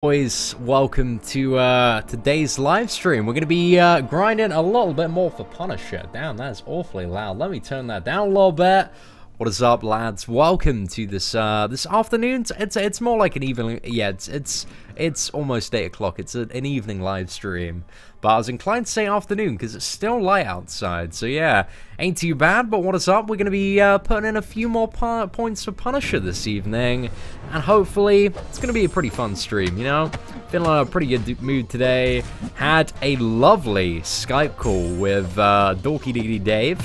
Boys, welcome to today's live stream. We're going to be grinding a little bit more for Punisher. Damn, that's awfully loud. Let me turn that down a little bit. What is up, lads? Welcome to this this afternoon. It's more like an evening. Yeah, it's almost 8 o'clock. It's an evening live stream. But I was inclined to say afternoon because it's still light outside. So yeah, ain't too bad. But what is up? We're going to be putting in a few more points for Punisher this evening. And hopefully, it's going to be a pretty fun stream, you know? Feeling in a pretty good mood today. Had a lovely Skype call with Dorky Diggity Dave,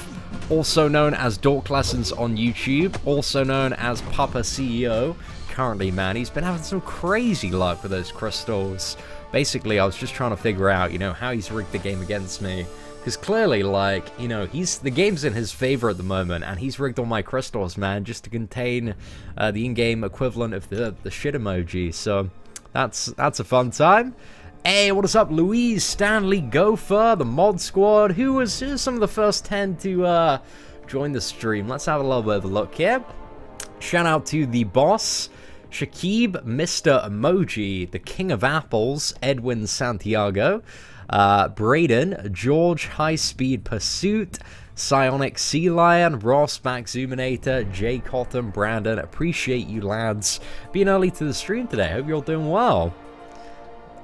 also known as Dork Lessons on YouTube, also known as Papa CEO. Currently, man, he's been having some crazy luck with those crystals. Basically, I was just trying to figure out, you know, how he's rigged the game against me. Because clearly, like, you know, the game's in his favor at the moment, and he's rigged all my crystals, man, just to contain the in-game equivalent of the shit emoji. So, that's a fun time. Hey, what is up, Louise, Stanley, Gopher, the mod squad? Who's some of the first 10 to join the stream? Let's have a little bit of a look here. Shout out to the boss, Shakib, Mr. Emoji, the King of Apples, Edwin Santiago, Braden, George, High Speed Pursuit, Psionic Sea Lion, Ross, Max Zuminator, Jay Cotton, Brandon. Appreciate you lads being early to the stream today. Hope you're all doing well.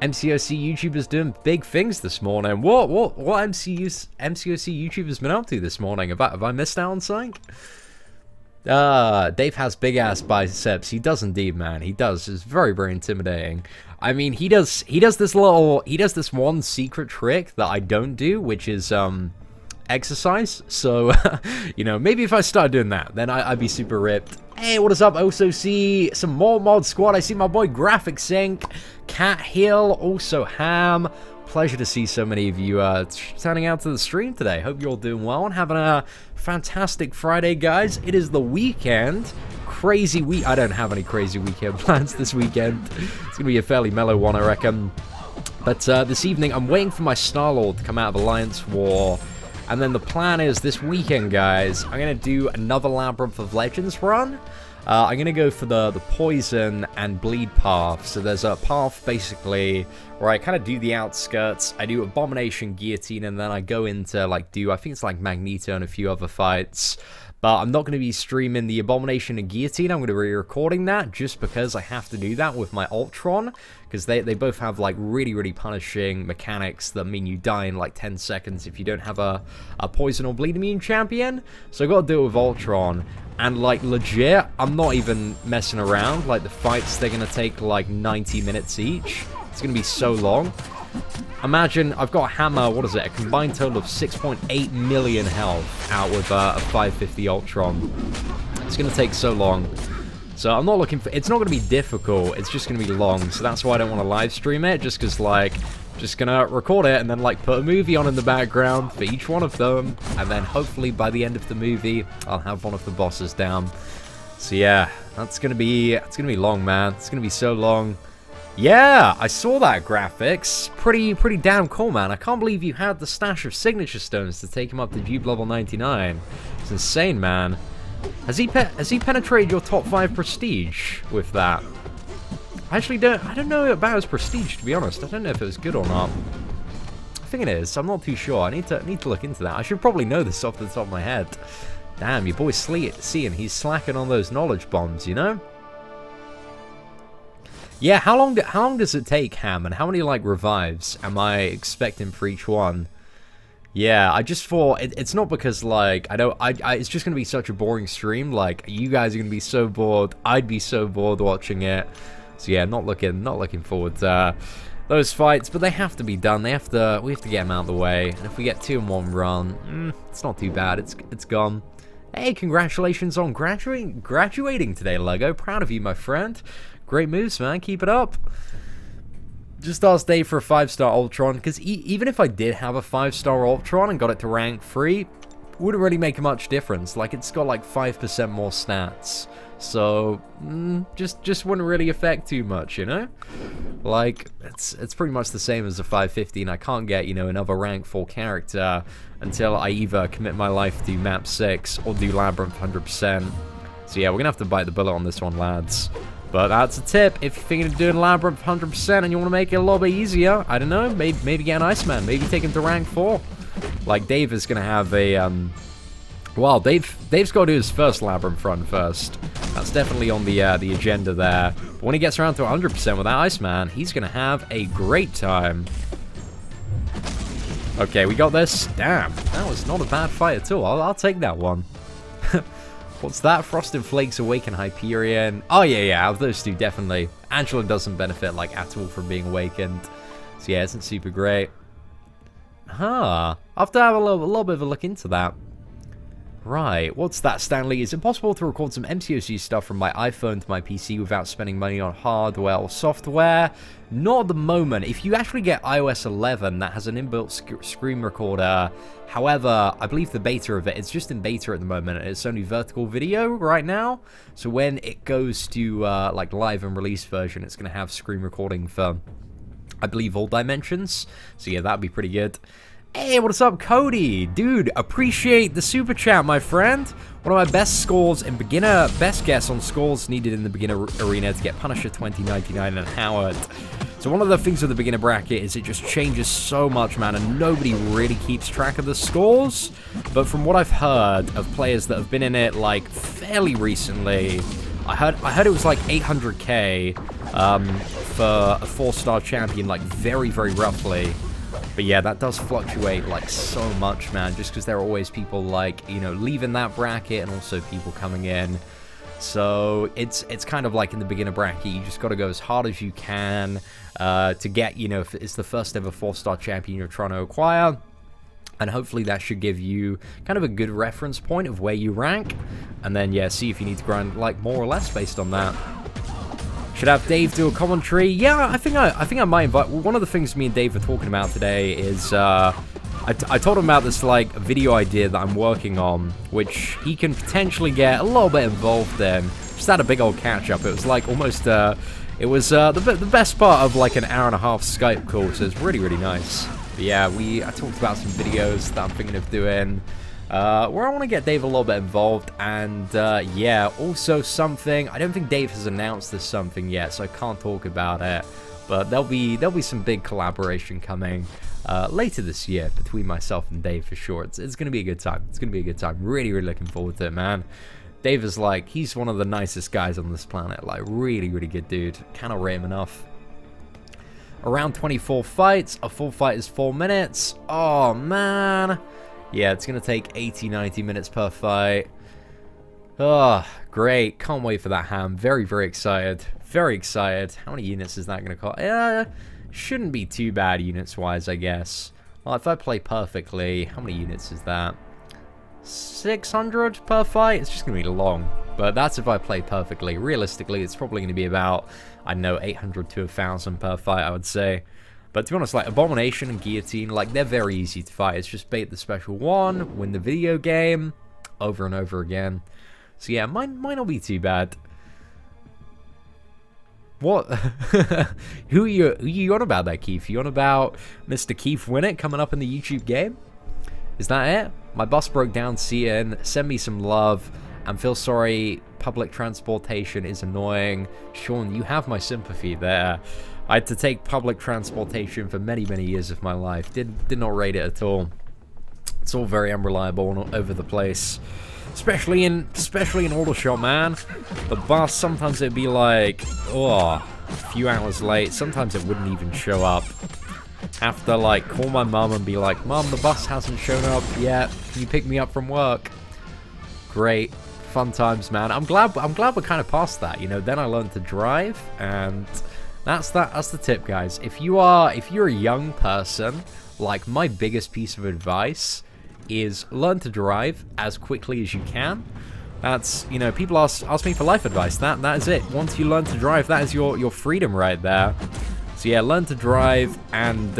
MCOC YouTubers doing big things this morning. What MCOC YouTubers been up to this morning? Have I missed out on something? Dave has big ass biceps. He does indeed, man. He does. It's very, very intimidating. I mean, he does this one secret trick that I don't do, which is exercise. So, you know, maybe if I start doing that, then I'd be super ripped. Hey, what is up? Also see some more mod squad. I see my boy Graphic Sync, Cat Hill, also Ham. Pleasure to see so many of you turning out to the stream today. Hope you're all doing well and having a fantastic Friday, guys. It is the weekend. Crazy week. I don't have any crazy weekend plans this weekend. It's gonna be a fairly mellow one, I reckon. But this evening, I'm waiting for my Star-Lord to come out of Alliance War. And then the plan is this weekend, guys, I'm going to do another Labyrinth of Legends run. I'm going to go for the poison and bleed path. So there's a path, basically, where I kind of do the outskirts. I do Abomination, Guillotine, and then I go into, like, I think it's like Magneto and a few other fights. But I'm not going to be streaming the Abomination and Guillotine. I'm going to be recording that just because I have to do that with my Ultron. Because they both have, like, really, really punishing mechanics that mean you die in, like, 10 seconds if you don't have a poison or bleed immune champion. So I got to do it with Ultron. And, like, legit, I'm not even messing around. Like, the fights, they're going to take, like, 90 minutes each. It's going to be so long. Imagine I've got a hammer, what is it, a combined total of 6.8 million health out with a 550 Ultron. It's going to take so long. So I'm not looking for, it's not going to be difficult, it's just going to be long. So that's why I don't want to live stream it, just because, like, just going to record it and then, like, put a movie on in the background for each one of them. And then hopefully by the end of the movie, I'll have one of the bosses down. So yeah, it's going to be long, man. It's going to be so long. Yeah, I saw that graphics. Pretty damn cool, man. I can't believe you had the stash of signature stones to take him up to Jupe level 99. It's insane, man. Has he penetrated your top 5 prestige with that? I don't know about his prestige, to be honest. I don't know if it was good or not. I think it is. I'm not too sure. I need to look into that. I should probably know this off the top of my head. Damn, your boy seeing he's slacking on those knowledge bombs, you know? Yeah, how long does it take, Ham, and how many, like, revives am I expecting for each one? Yeah, I just thought, it's not because, like, it's just gonna be such a boring stream, like, you guys are gonna be so bored, I'd be so bored watching it, so yeah, not looking forward to those fights, but they have to be done, we have to get them out of the way, and if we get 2 in 1 run, it's not too bad, it's gone. Hey, congratulations on graduating today, Lego, proud of you, my friend. Great moves, man. Keep it up. Just asked Dave for a 5-star Ultron, because even if I did have a 5-star Ultron and got it to rank 3, it wouldn't really make much difference. Like, it's got like 5% more stats. So, just wouldn't really affect too much, you know? Like, it's pretty much the same as a 550, and I can't get, you know, another rank 4 character until I either commit my life to map 6 or do Labyrinth 100%. So yeah, we're gonna have to bite the bullet on this one, lads. But that's a tip. If you're thinking of doing Labyrinth 100% and you want to make it a little bit easier, I don't know, maybe get an Iceman. Maybe take him to rank 4. Like, Dave is going to have a, well, Dave's got to do his first Labyrinth run first. That's definitely on the agenda there. But when he gets around to 100% with that Iceman, he's going to have a great time. Okay, we got this. Damn, that was not a bad fight at all. I'll take that one. What's that? Frosted Flakes, Awaken Hyperion. Oh, yeah, out of those two, definitely. Angela doesn't benefit, like, at all from being awakened. So, yeah, isn't super great. Huh. I'll have to have a little bit of a look into that. Right, what's that, Stanley? Is it possible to record some MCOC stuff from my iPhone to my PC without spending money on hardware or software? Not at the moment. If you actually get iOS 11, that has an inbuilt screen recorder. However, I believe the beta of it, it's just in beta at the moment, and it's only vertical video right now. So when it goes to, like, live and release version, it's going to have screen recording for, I believe, all dimensions. So yeah, that'd be pretty good. Hey, what's up, Cody? Dude, appreciate the super chat, my friend. One of my best scores in beginner, best guess on scores needed in the beginner arena to get Punisher 2099 and Howard. So one of the things with the beginner bracket is it just changes so much, man, and nobody really keeps track of the scores. But from what I've heard of players that have been in it, like, fairly recently, I heard it was like 800k for a 4-star champion, like, very, very roughly. But yeah, that does fluctuate, like, so much, man, just because there are always people, like, you know, leaving that bracket and also people coming in. So it's kind of like in the beginner bracket, you just got to go as hard as you can to get, you know, if it's the first ever 4-star champion you're trying to acquire. And hopefully that should give you kind of a good reference point of where you rank. And then, yeah, see if you need to grind, like, more or less based on that. Should have Dave do a commentary? Yeah, I think I might invite. One of the things me and Dave were talking about today is I told him about this, like, video idea that I'm working on, which he can potentially get a little bit involved in. Just had a big old catch up. It was like almost it was the best part of like an hour-and-a-half Skype call. So it's really, really nice. But yeah, I talked about some videos that I'm thinking of doing. Where I want to get Dave a little bit involved, and yeah, also something, I don't think Dave has announced this something yet, so I can't talk about it, but there'll be some big collaboration coming later this year between myself and Dave for sure. It's going to be a good time. It's going to be a good time. Really, really looking forward to it, man. Dave is like, he's one of the nicest guys on this planet, like, really, really good dude. Cannot rate him enough. Around 24 fights, a full fight is 4 minutes. Oh, man. Yeah, it's going to take 80-90 minutes per fight. Oh, great. Can't wait for that ham. Very, very excited. Very excited. How many units is that going to cost? Shouldn't be too bad units-wise, I guess. Well, if I play perfectly, how many units is that? 600 per fight? It's just going to be long. But that's if I play perfectly. Realistically, it's probably going to be about, I don't know, 800 to 1,000 per fight, I would say. But to be honest, like, Abomination and Guillotine, like, they're very easy to fight. It's just bait the special one, win the video game, over and over again. So yeah, might not be too bad. What? Who are you on about there, Keith? You on about Mr. Keith Winnett coming up in the YouTube game? Is that it? My bus broke down, Cian. Send me some love. And feel sorry, public transportation is annoying. Sean, you have my sympathy there. I had to take public transportation for many, many years of my life. Did not rate it at all. It's all very unreliable and all over the place. Especially in Aldershot, man. The bus, sometimes it'd be like, oh, a few hours late. Sometimes it wouldn't even show up. Have to, like, call my mum and be like, Mum, the bus hasn't shown up yet. Can you pick me up from work? Great. Fun times, man. I'm glad we're kind of past that, you know. Then I learned to drive, and that's the tip, guys. If you're a young person, like, my biggest piece of advice is learn to drive as quickly as you can. That's, you know, people ask me for life advice. That is it. Once you learn to drive, that is your freedom right there. So yeah, learn to drive and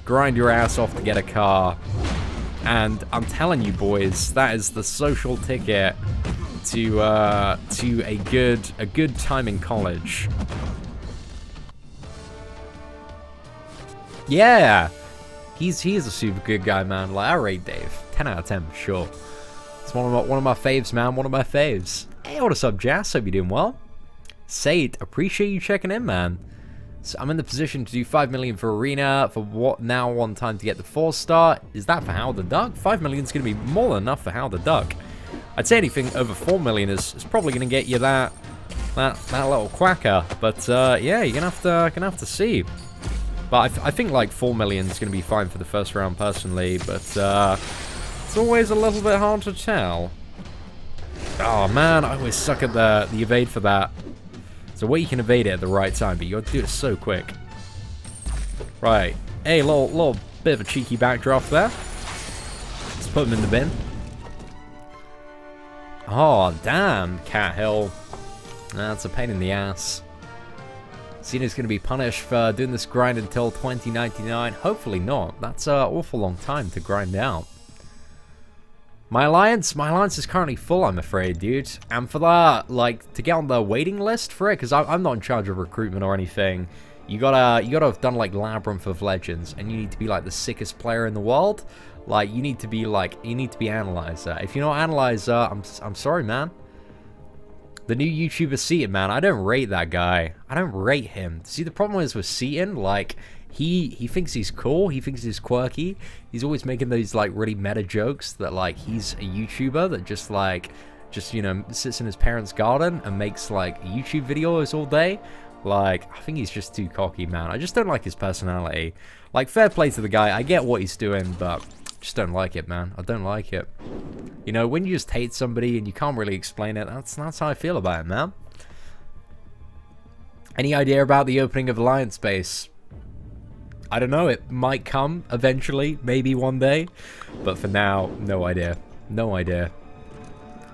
grind your ass off to get a car. And I'm telling you, boys, that is the social ticket to a good time in college. Yeah, he is a super good guy, man. Like, I rate Dave 10 out of 10 for sure. It's one of my faves, man. One of my faves. Hey, what's up, Jazz? Hope you're doing well. Sade, appreciate you checking in, man. So I'm in the position to do 5 million for Arena, for what now one time to get the 4-star. Is that for Howard the Duck? 5 million is going to be more than enough for Howard the Duck. I'd say anything over 4 million is probably going to get you that little quacker. But yeah, you're gonna have to see. But I think like 4 million is going to be fine for the first round personally. But it's always a little bit hard to tell. Oh man, I always suck at the evade for that. So what you can evade it at the right time, but you got to do it so quick. Right. Hey, little bit of a cheeky backdraft there. Let's put him in the bin. Oh, damn, Cat Hill. That's a pain in the ass. Cena's going to be punished for doing this grind until 2099. Hopefully not. That's an awful long time to grind out. My alliance is currently full, I'm afraid, dude. And for that, like, to get on the waiting list for it, because I'm not in charge of recruitment or anything, you gotta have done, like, Labyrinth of Legends, and you need to be, like, the sickest player in the world. Like, you need to be Analyzer. If you're not Analyzer, I'm sorry, man. The new YouTuber Seaton, man, I don't rate that guy. I don't rate him. See, the problem is with Seaton, like, he thinks he's cool, he thinks he's quirky, he's always making those, like, really meta jokes that, like, he's a YouTuber that just, you know, sits in his parents' garden and makes, like, YouTube videos all day. Like, I think he's just too cocky, man. I just don't like his personality. Like, fair play to the guy, I get what he's doing, but just don't like it, man. I don't like it. You know, when you just hate somebody and you can't really explain it, that's how I feel about it, man. Any idea about the opening of Alliance Base? I don't know, it might come eventually, maybe one day, but for now, no idea. No idea.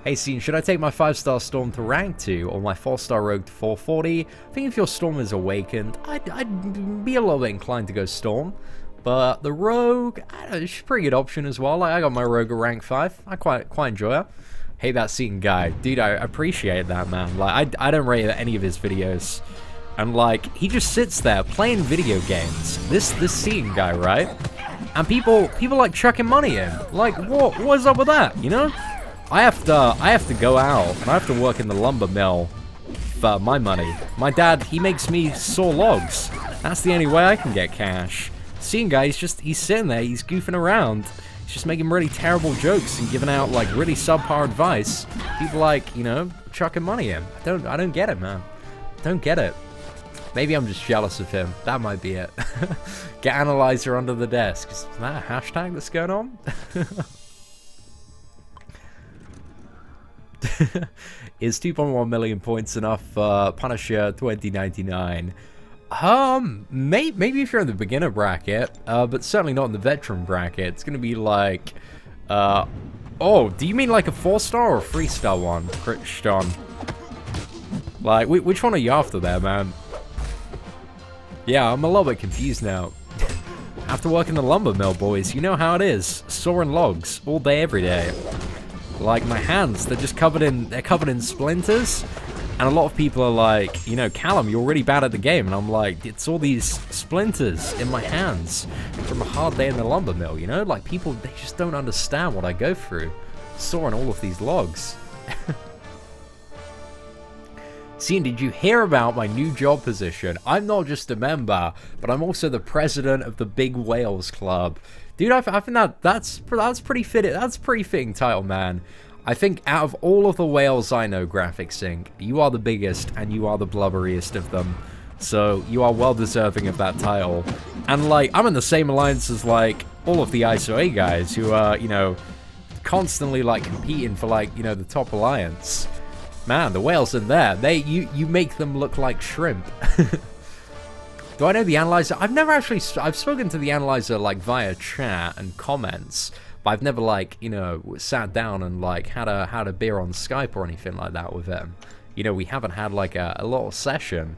Hey, Scene, should I take my 5-star Storm to rank 2 or my 4-star Rogue to 440? I think if your Storm is awakened, I'd be a little bit inclined to go Storm. But the Rogue, I don't know, it's a pretty good option as well. Like, I got my Rogue at rank 5. I quite enjoy her. Hey, that Scene guy. Dude, I appreciate that, man. Like, I don't rate any of his videos. And, like, he just sits there playing video games. This Seaton guy, right? And people like chucking money in. Like, what is up with that, you know? I have to go out and I have to work in the lumber mill for my money. My dad, he makes me saw logs. That's the only way I can get cash. Seaton guy, he's sitting there, he's goofing around. He's just making really terrible jokes and giving out, like, really subpar advice. People, like, you know, chucking money in. I don't get it, man. Don't get it. Maybe I'm just jealous of him. That might be it. Get Analyzer under the desk. Is that a hashtag that's going on? Is 2.1 million points enough for Punisher 2099? Maybe if you're in the beginner bracket, but certainly not in the veteran bracket. It's gonna be like, oh, do you mean like a 4-star or a 3-star one, Christian? Like, which one are you after there, man? Yeah, I'm a little bit confused now. Have to work in the lumber mill, boys. You know how it is. Sawing logs all day, every day. Like, my hands, they're just covered in splinters. And a lot of people are like, you know, Callum, you're really bad at the game. And I'm like, it's all these splinters in my hands from a hard day in the lumber mill, you know? Like, people, they just don't understand what I go through. Sawing all of these logs. Sean, did you hear about my new job position? I'm not just a member, but I'm also the president of the Big Whales Club. Dude, I think that's pretty fitting. That's a pretty fitting title, man. I think out of all of the whales I know, Graphic Sync, you are the biggest and you are the blubberiest of them. So you are well deserving of that title. And like, I'm in the same alliance as like all of the ISO-A guys who are, you know, constantly like competing for like, you know, the top alliance. Man, the whales in there, you make them look like shrimp. Do I know the Analyzer? I've spoken to the Analyzer like via chat and comments, but I've never like, you know, sat down and like had a beer on Skype or anything like that with him. You know, we haven't had like a little session.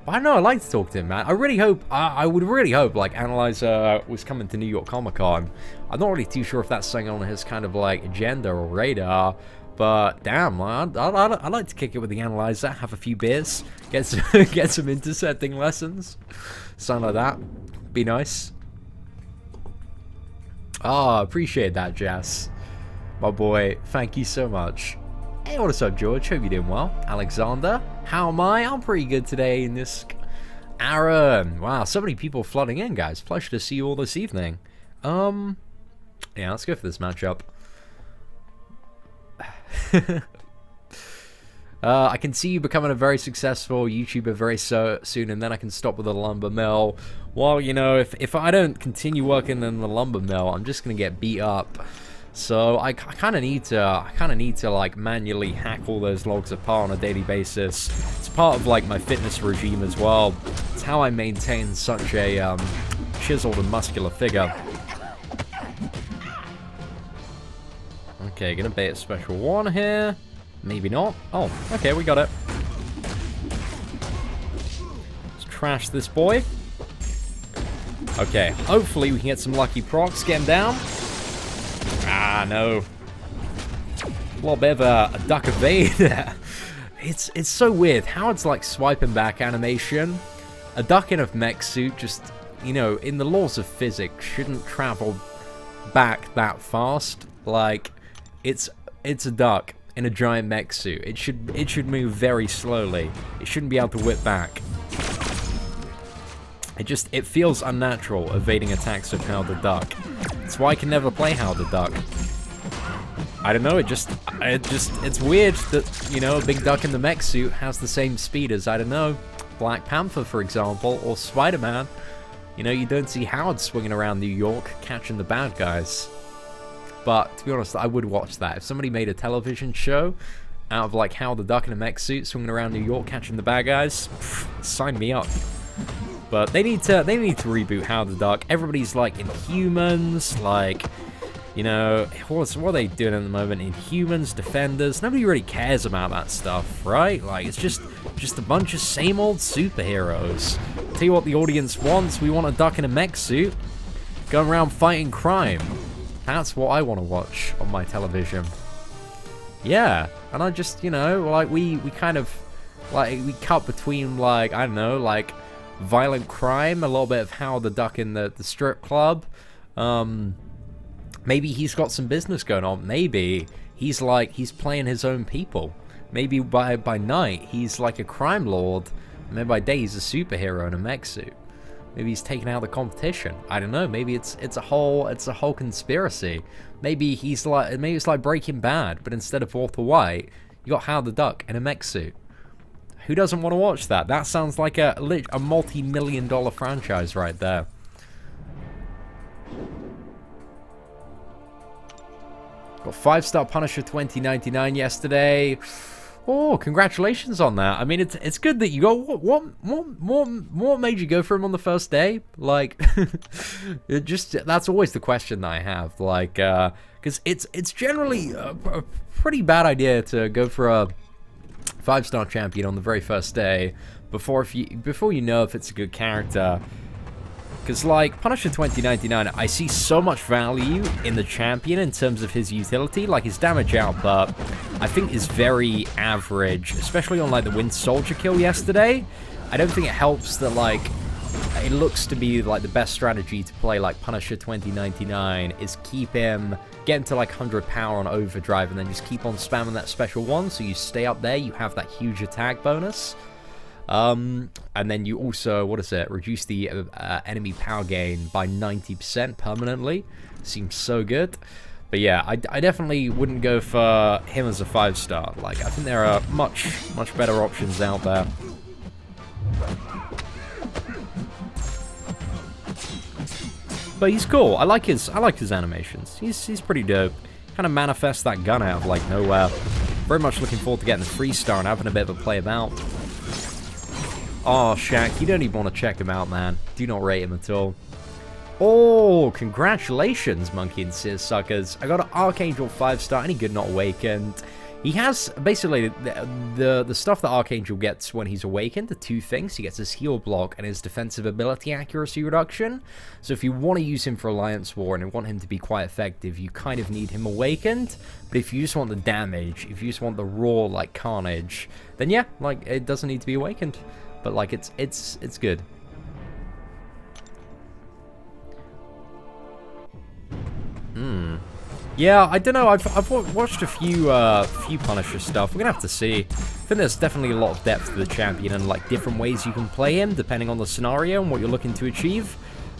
But I know I'd like to talk to him, man. I really hope, I would really hope like Analyzer was coming to New York Comic Con. I'm not really too sure if that's something on his kind of like agenda or radar. But damn, I'd like to kick it with the Analyzer, have a few beers, get some intercepting lessons, something like that. Be nice. Ah, appreciate that, Jess, my boy. Thank you so much. Hey, what's up, George? Hope you're doing well. Alexander, how am I? I'm pretty good today in this. Aaron, wow, so many people flooding in, guys. Pleasure to see you all this evening. Yeah, let's go for this matchup. I can see you becoming a very successful YouTuber very soon, and then I can stop with the lumber mill. Well, you know, if I don't continue working in the lumber mill, I'm just gonna get beat up. So I kind of need to like manually hack all those logs apart on a daily basis. It's part of like my fitness regime as well. It's how I maintain such a chiseled and muscular figure. Okay, gonna bait a special one here. Maybe not. Oh, okay, we got it. Let's trash this boy. Okay, hopefully we can get some lucky procs. Get him down. Ah, no. A little bit of a duck evade there. It's so weird how it's like swiping back animation. A duck in a mech suit just, you know, in the laws of physics, shouldn't travel back that fast. Like, it's a duck in a giant mech suit. It should move very slowly. It shouldn't be able to whip back. It feels unnatural evading attacks of How the Duck. That's why I can never play How the Duck. I don't know, it's weird that, you know, a big duck in the mech suit has the same speed as, I don't know, Black Panther, for example, or Spider-Man. You know, you don't see Howard swinging around New York catching the bad guys. But, to be honest, I would watch that. If somebody made a television show out of, like, How the Duck in a mech suit swinging around New York catching the bad guys, sign me up. But they need to reboot How the Duck. Everybody's like Inhumans, like, you know, what are they doing at the moment? Inhumans, Defenders. Nobody really cares about that stuff, right? Like, it's just a bunch of same old superheroes. Tell you what the audience wants. We want a duck in a mech suit going around fighting crime. That's what I want to watch on my television. Yeah, and I just, you know, like we kind of like we cut between, like, I don't know, like violent crime, a little bit of How the Duck in the strip club. Maybe he's got some business going on. Maybe he's playing his own people. Maybe by night he's like a crime lord, and then by day he's a superhero in a mech suit. Maybe he's taking out the competition. I don't know. Maybe it's a whole conspiracy. Maybe it's like Breaking Bad, but instead of Walter White, you got How the Duck in a mech suit. Who doesn't want to watch that? That sounds like a multi-million-dollar franchise right there. Got 5-star Punisher 2099 yesterday. Oh, congratulations on that. I mean, it's good that you got what made you go for him on the first day? Like, that's always the question that I have. Like, because it's generally a pretty bad idea to go for a 5-star champion on the very first day before you know if it's a good character. Because, like, Punisher 2099, I see so much value in the champion in terms of his utility. Like, his damage output, I think, is very average, especially on, like, the Wind Soldier kill yesterday. I don't think it helps that, like, it looks to be, like, the best strategy to play, like, Punisher 2099 is get him to, like, 100 power on overdrive and then just keep on spamming that special one so you stay up there, you have that huge attack bonus. And then you also, reduce the enemy power gain by 90% permanently. Seems so good. But yeah, I definitely wouldn't go for him as a 5-star. Like, I think there are much better options out there. But he's cool. I like his animations. He's pretty dope. Kind of manifests that gun out of, like, nowhere. Very much looking forward to getting the 3-star and having a bit of a play about. Oh, Shaq, you don't even want to check him out, man. Do not rate him at all. Oh, congratulations, Monkey and Seersuckers. I got an Archangel 5-star, any good not awakened. He has, basically, the stuff that Archangel gets when he's awakened, the two things. He gets his heal block and his defensive ability accuracy reduction. So if you want to use him for Alliance War and want him to be quite effective, you kind of need him awakened. But if you just want the damage, if you just want the raw, like, carnage, then yeah, like, it doesn't need to be awakened. But, like, it's good. Yeah, I don't know. I've watched a few Punisher stuff. We're gonna have to see. I think there's definitely a lot of depth to the champion and like different ways you can play him depending on the scenario and what you're looking to achieve.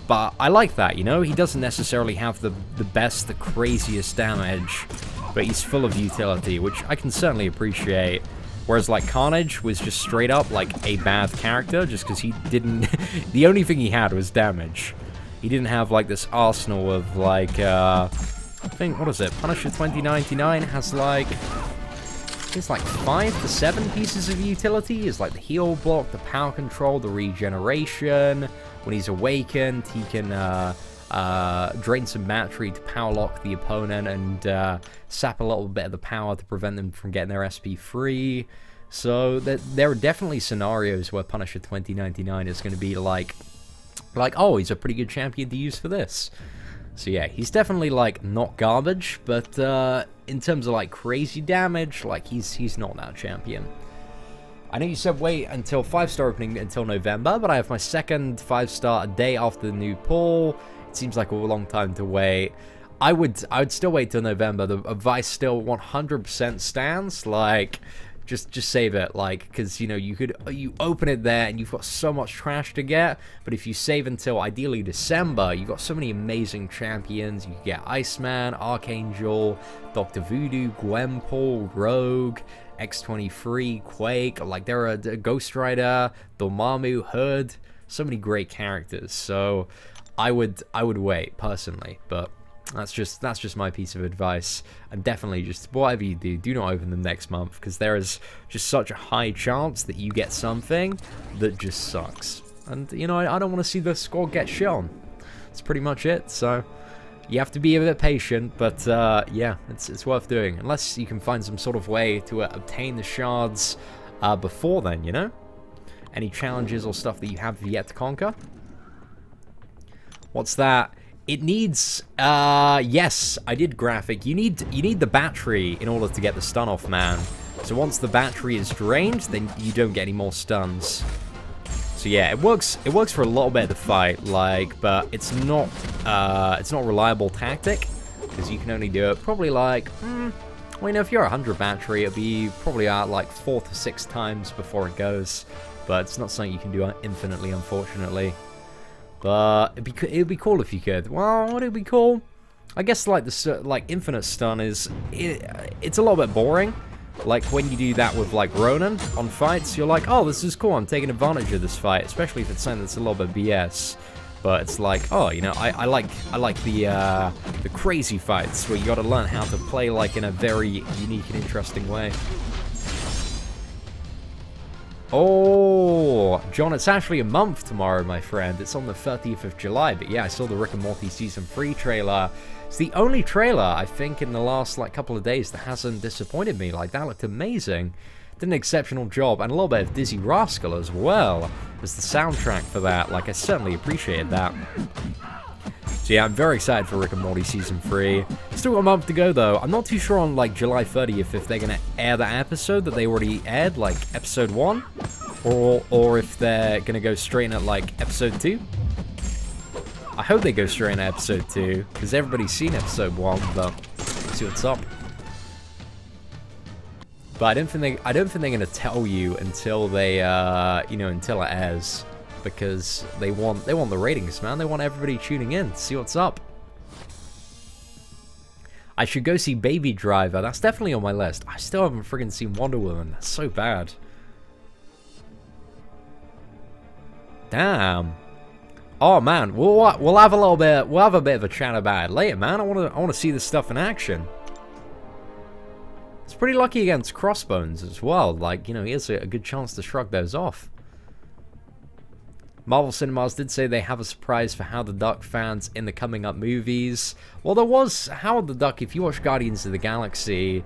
But I like that, you know? He doesn't necessarily have the best, the craziest damage, but he's full of utility, which I can certainly appreciate. Whereas, like, Carnage was just straight up, like, a bad character, just because he didn't... the only thing he had was damage. He didn't have, like, this arsenal of, like, I think, what is it? Punisher 2099 has, like... It's like 5 to 7 pieces of utility. It's like the heal block, the power control, the regeneration. When he's awakened, he can drain some battery to power lock the opponent and sap a little bit of the power to prevent them from getting their SP free. So there are definitely scenarios where Punisher 2099 is going to be like, oh, he's a pretty good champion to use for this. So yeah, he's definitely like not garbage, but in terms of like crazy damage, like he's not that champion. I know you said wait until 5-star opening until November, but I have my second 5-star a day after the new pull. It seems like a long time to wait. I would still wait till November. The advice still 100% stands. Like, just save it, like, because you know you open it there and you've got so much trash to get. But if you save until ideally December, you've got so many amazing champions. You can get Iceman, Archangel, Dr. Voodoo, Gwenpool, Rogue, X-23, Quake, like there are Ghost Rider, Dormammu, Hood, so many great characters. So I would wait personally, but that's just my piece of advice. And definitely just whatever you do not open them next month, because there is just such a high chance that you get something that just sucks. And you know, I don't want to see the squad get shit on. That's pretty much it. So you have to be a bit patient, but yeah, it's worth doing. Unless you can find some sort of way to obtain the shards before then, you know? Any challenges or stuff that you have yet to conquer? What's that? It needs, yes, I did graphic. You need the battery in order to get the stun off, man. So once the battery is drained, then you don't get any more stuns. So yeah, it works for a little bit of the fight, like, but it's not a reliable tactic, because you can only do it probably like, well, you know, if you're 100 battery, it'll be probably out like 4 to 6 times before it goes, but it's not something you can do infinitely, unfortunately. But it'd be cool if you could. Well, what would be cool? I guess like the infinite stun is it's a little bit boring. Like, when you do that with, like, Ronin on fights, you're like, oh, this is cool, I'm taking advantage of this fight, especially if it's something that's a little bit BS. But it's like, oh, you know, I like the crazy fights where you gotta learn how to play, like, in a very unique and interesting way. Oh, John, it's actually a month tomorrow, my friend. It's on the 30th of July, but yeah, I saw the Rick and Morty Season 3 trailer. It's the only trailer, I think, in the last, like, couple of days that hasn't disappointed me. Like, that looked amazing. Did an exceptional job, and a little bit of Dizzy Rascal as well as the soundtrack for that. Like, I certainly appreciated that. So yeah, I'm very excited for Rick and Morty Season 3. Still got a month to go, though. I'm not too sure on, like, July 30th if they're going to air that episode that they already aired, like, Episode 1, or if they're going to go straight in at, like, Episode 2. I hope they go straight into Episode 2, because everybody's seen Episode 1, but let's see what's up. But I don't think they're going to tell you until they, you know, until it airs, because they want the ratings, man. They want everybody tuning in to see what's up. I should go see Baby Driver. That's definitely on my list. I still haven't friggin' seen Wonder Woman. That's so bad. Damn. Oh man, we'll have a little bit. We'll have a bit of a chat about it later, man. I want to see this stuff in action. It's pretty lucky against Crossbones as well. Like, you know, he has a good chance to shrug those off. Marvel Cinemas did say they have a surprise for Howard the Duck fans in the coming up movies. Well, there was Howard the Duck. If you watch Guardians of the Galaxy,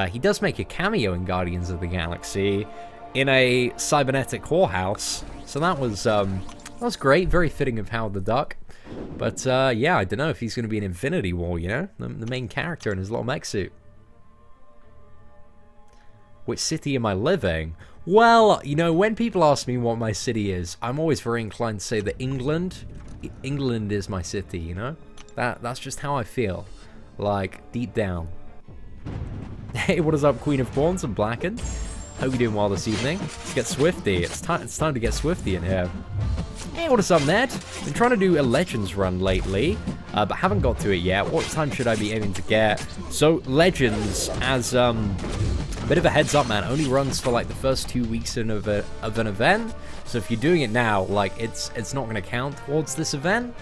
he does make a cameo in Guardians of the Galaxy in a cybernetic whorehouse. So that was great, very fitting of Howard the Duck. But yeah, I don't know if he's going to be in Infinity War, you know? The main character in his little mech suit. Which city am I living? Well, you know, when people ask me what my city is, I'm always very inclined to say that England is my city, you know? That's just how I feel. Like, deep down. Hey, what is up, Queen of Pawns and Blackened? Hope you're doing well this evening. Let's get Swifty. It's time to get Swifty in here. Hey, what is up, Ned? Been trying to do a Legends run lately, but haven't got to it yet. What time should I be aiming to get? So, Legends, as a bit of a heads up, man, only runs for like the first 2 weeks of an event. So if you're doing it now, like it's not going to count towards this event.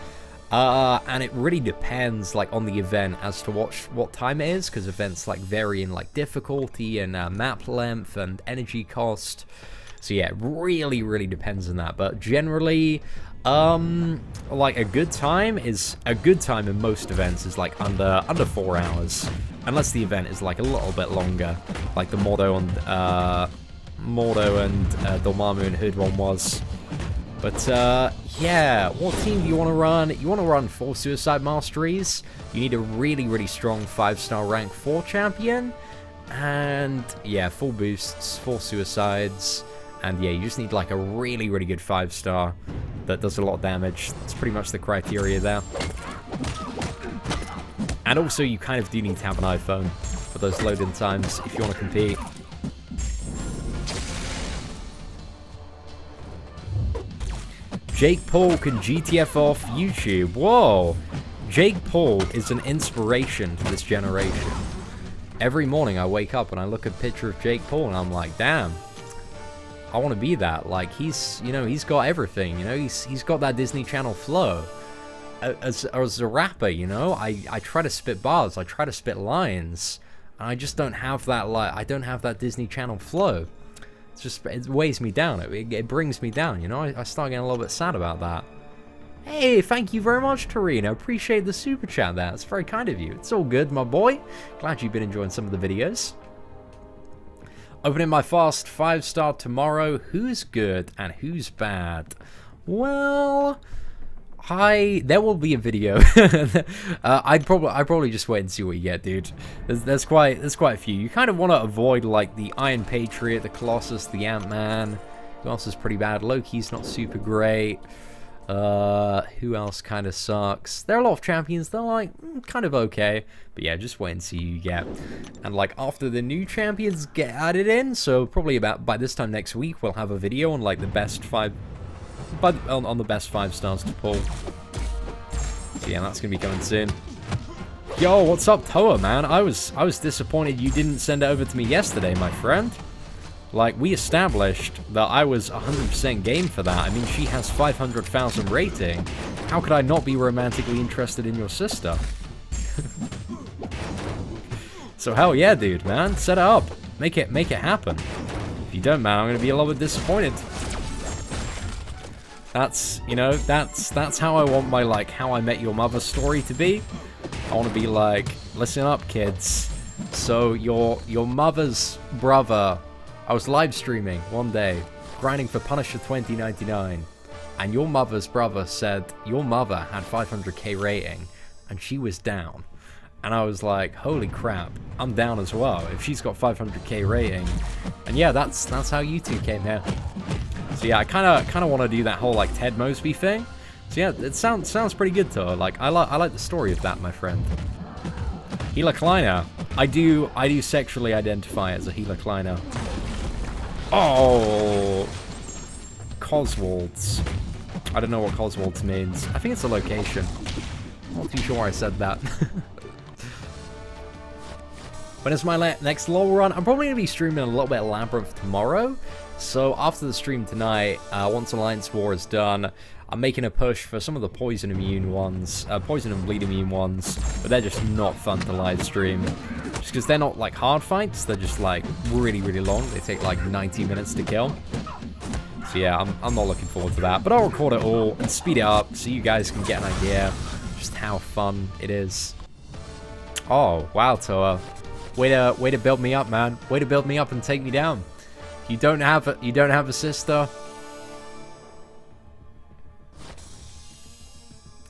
And it really depends, like, on the event as to what time it is, because events, like, vary in, like, difficulty and map length and energy cost. So, yeah, it really, really depends on that. But generally, like, a good time in most events is, like, under 4 hours. Unless the event is, like, a little bit longer, like the Mordo and Dormammu and Hood one was. But, yeah, what team do you want to run? You want to run 4 Suicide Masteries. You need a really, really strong 5-star rank 4 champion. And, yeah, full boosts, 4 Suicides. And, yeah, you just need, like, a really, really good 5-star that does a lot of damage. That's pretty much the criteria there. And also, you kind of do need to have an iPhone for those load-in times if you want to compete. Jake Paul can GTF off YouTube. Whoa. Jake Paul is an inspiration to this generation. Every morning I wake up and I look at a picture of Jake Paul and I'm like, damn, I want to be that. Like, he's, you know, he's got everything, you know, he's got that Disney Channel flow. As a rapper, you know, I try to spit bars, I try to spit lines, and I just don't have that, like, I don't have that Disney Channel flow. It weighs me down. It brings me down, you know? I start getting a little bit sad about that. Hey, thank you very much, Torino. Appreciate the super chat there. It's very kind of you. It's all good, my boy. Glad you've been enjoying some of the videos. Opening my fast 5-star tomorrow. Who's good and who's bad? Well, there will be a video. I'd probably just wait and see what you get, dude. There's quite a few. You kind of want to avoid, like, the Iron Patriot, the Colossus, the Ant-Man. Who else is pretty bad? Loki's not super great. Who else kind of sucks? There are a lot of champions. They're, like, kind of okay. But yeah, just wait and see who you get. And, like, after the new champions get added in, so probably about by this time next week, we'll have a video on, like, the best 5... on the best 5 stars to pull. So yeah, that's gonna be coming soon. Yo, what's up, Toa, man? I was disappointed you didn't send it over to me yesterday, my friend. Like, we established that I was 100% game for that. I mean, she has 500,000 rating. How could I not be romantically interested in your sister? So hell yeah, dude, man. Set it up. Make it happen. If you don't, man, I'm gonna be a little bit disappointed. That's, you know, that's how I want my, like, How I Met Your Mother story to be. I want to be like, listen up, kids. So your mother's brother, I was live streaming one day, grinding for Punisher 2099, and your mother's brother said your mother had 500k rating, and she was down. And I was like, holy crap, I'm down as well, if she's got 500k rating. And yeah, that's how you two came here. So yeah, I kind of want to do that whole, like, Ted Mosby thing. So yeah, it sounds pretty good to her. Like, I like the story of that, my friend. Gila Kleiner. I do sexually identify as a Gila Kleiner. Oh, Coswolds. I don't know what Coswolds means. I think it's a location. I'm not too sure why I said that. When it's my next LoL run, I'm probably going to be streaming a little bit of Labyrinth tomorrow. So after the stream tonight, once Alliance War is done, I'm making a push for some of the Poison Immune ones, Poison and Bleed Immune ones, but they're just not fun to live stream. Just because they're not, like, hard fights, they're just, like, really, really long. They take, like, 90 minutes to kill. So yeah, I'm not looking forward to that. But I'll record it all and speed it up so you guys can get an idea just how fun it is. Oh, wow, Toa. Way to build me up, man. Way to build me up and take me down. You don't have a sister.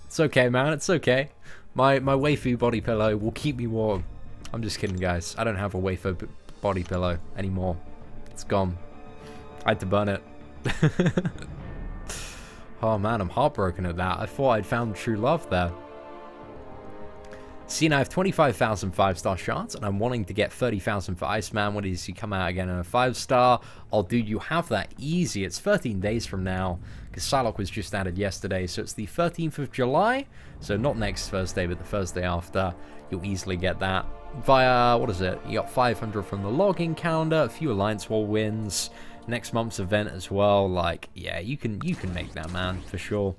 It's okay, man. It's okay. My waifu body pillow will keep me warm. I'm just kidding, guys. I don't have a waifu body pillow anymore. It's gone. I had to burn it. Oh man, I'm heartbroken at that. I thought I'd found true love there. Seeing I have 25,000 5-star shards, and I'm wanting to get 30,000 for Iceman. When does he come out again in a 5-star? Oh, dude, you have that easy. It's 13 days from now, because Psylocke was just added yesterday, so it's the 13th of July. So not next Thursday, but the Thursday after. You'll easily get that via, what is it? You got 500 from the login calendar, a few Alliance War wins, next month's event as well. Like, yeah, you can make that, man, for sure.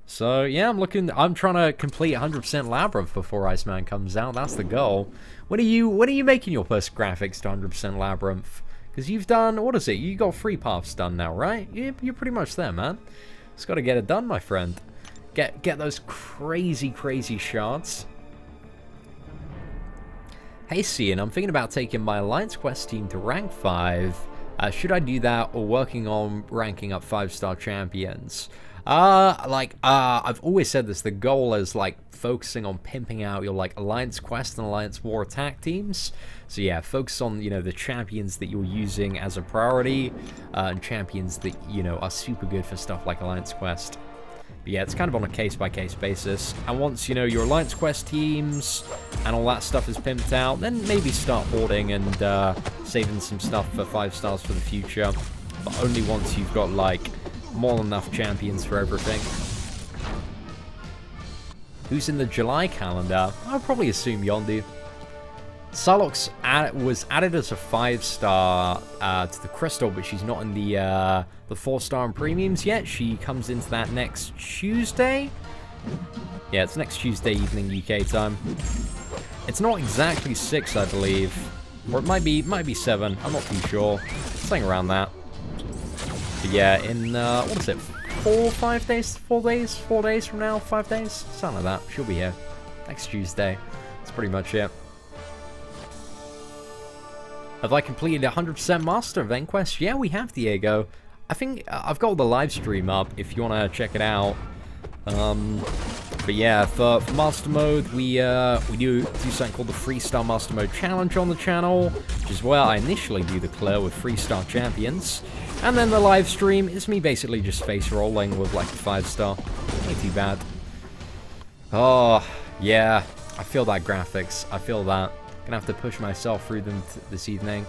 So, yeah, I'm trying to complete 100% Labyrinth before Iceman comes out. That's the goal. When are you making your first graphics to 100% Labyrinth? Because you've done, what is it? You got 3 paths done now, right? You're pretty much there, man. Just got to get it done, my friend. Get those crazy shards. Hey, Cian, I'm thinking about taking my Alliance Quest team to rank 5. Should I do that or working on ranking up 5-star champions? I've always said this, the goal is, like, focusing on pimping out your, like, Alliance Quest and Alliance War attack teams. So, yeah, focus on, you know, the champions that you're using as a priority, and champions that, you know, are super good for stuff like Alliance Quest. But, yeah, it's kind of on a case-by-case basis. And once, you know, your Alliance Quest teams and all that stuff is pimped out, then maybe start hoarding and, saving some stuff for 5 stars for the future. But only once you've got, like, more than enough champions for everything. Who's in the July calendar? I'll probably assume Yondu. Psylocke was added as a 5-star to the Crystal, but she's not in the 4-star and premiums yet. She comes into that next Tuesday. Yeah, it's next Tuesday evening UK time. It's not exactly 6, I believe, or it might be 7. I'm not too sure. Something around that. But yeah, in, what is it, 4 days from now, 5 days? Something like that. She'll be here next Tuesday. That's pretty much it. Have I completed 100% Master Event Quest? Yeah, we have, Diego. I think I've got the live stream up if you want to check it out. But yeah, for Master Mode, we do something called the 3-Star Master Mode Challenge on the channel, which is where I initially do the clear with 3-star champions. And then the live stream is me basically just face rolling with like a 5-star. Ain't too bad. Oh, yeah. I feel that graphics. I feel that. Gonna have to push myself through them this evening.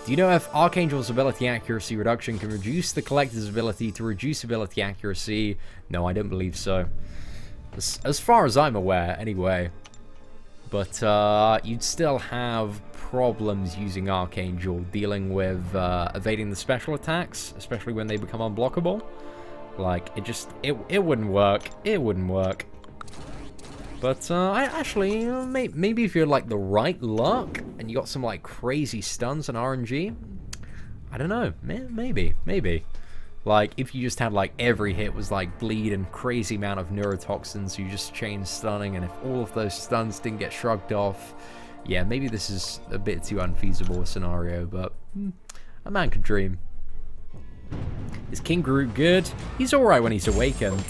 Do you know if Archangel's ability accuracy reduction can reduce the Collector's ability to reduce ability accuracy? No, I don't believe so. As far as I'm aware, anyway. But you'd still have problems using Archangel, dealing with evading the special attacks, especially when they become unblockable. Like, it wouldn't work. It wouldn't work. But I actually, maybe if you're like the right luck and you got some like crazy stuns and RNG, I don't know, maybe. Like if you just had like every hit was like bleed and crazy amount of neurotoxins, you just chain stunning, and if all of those stuns didn't get shrugged off, yeah, maybe this is a bit too unfeasible a scenario, but a man could dream. Is King Groot good? He's alright when he's awakened.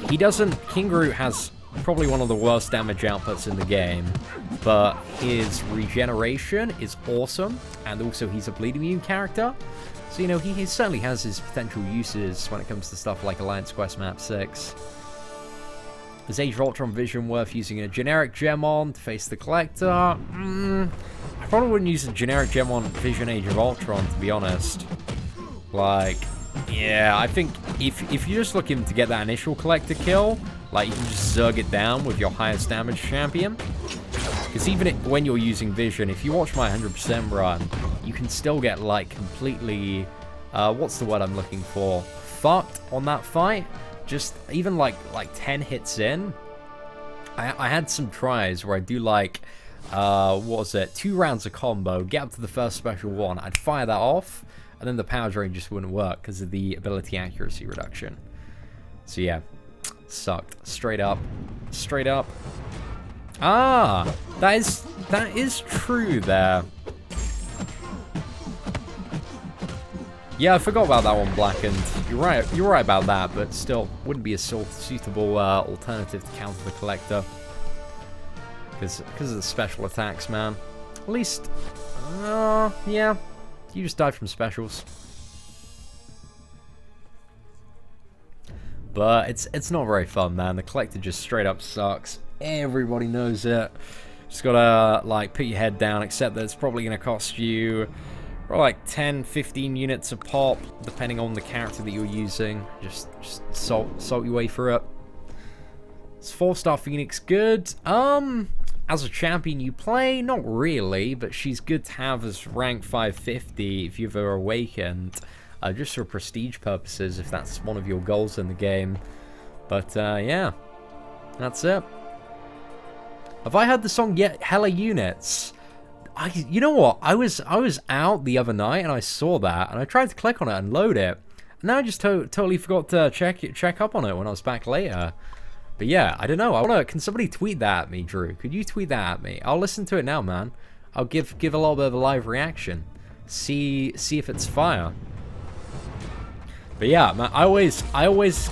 King Groot has probably one of the worst damage outputs in the game, but his regeneration is awesome, and also he's a bleed immune character, so you know he certainly has his potential uses when it comes to stuff like Alliance Quest Map 6. Is Age of Ultron Vision worth using a generic gem on to face the Collector? I probably wouldn't use a generic gem on Vision Age of Ultron, to be honest. Like, yeah, I think if you're just looking to get that initial Collector kill, like, you can just zerg it down with your highest damage champion. Because even when you're using Vision, if you watch my 100% run, you can still get, like, completely, what's the word I'm looking for? Fucked on that fight. Just, even, like 10 hits in. I had some tries where I do, like, what was it? 2 rounds of combo, get up to the first special one, I'd fire that off, and then the power drain just wouldn't work because of the ability accuracy reduction. So, yeah. Sucked. Straight up. Straight up. Ah! That is true there. Yeah, I forgot about that one, Blackened. You're right about that, but still, wouldn't be a suitable alternative to counter the Collector. Because of the special attacks, man. At least, yeah. You just died from specials. But it's not very fun, man. The collector just straight up sucks. Everybody knows it. Just gotta, like, put your head down, accept that it's probably gonna cost you like 10, 15 units a pop, depending on the character that you're using. Just salt your way through it. Is 4-star Phoenix good? As a champion you play, not really, but she's good to have as rank 550 if you've ever awakened. Just for prestige purposes, if that's one of your goals in the game. But, yeah. That's it. Have I heard the song yet? Hella Units. You know what? I was out the other night and I saw that, and I tried to click on it and load it. And now I just totally forgot to check up on it when I was back later. But yeah, I don't know. Can somebody tweet that at me, Drew? Could you tweet that at me? I'll listen to it now, man. I'll give a little bit of a live reaction. See if it's fire. But yeah, man, I always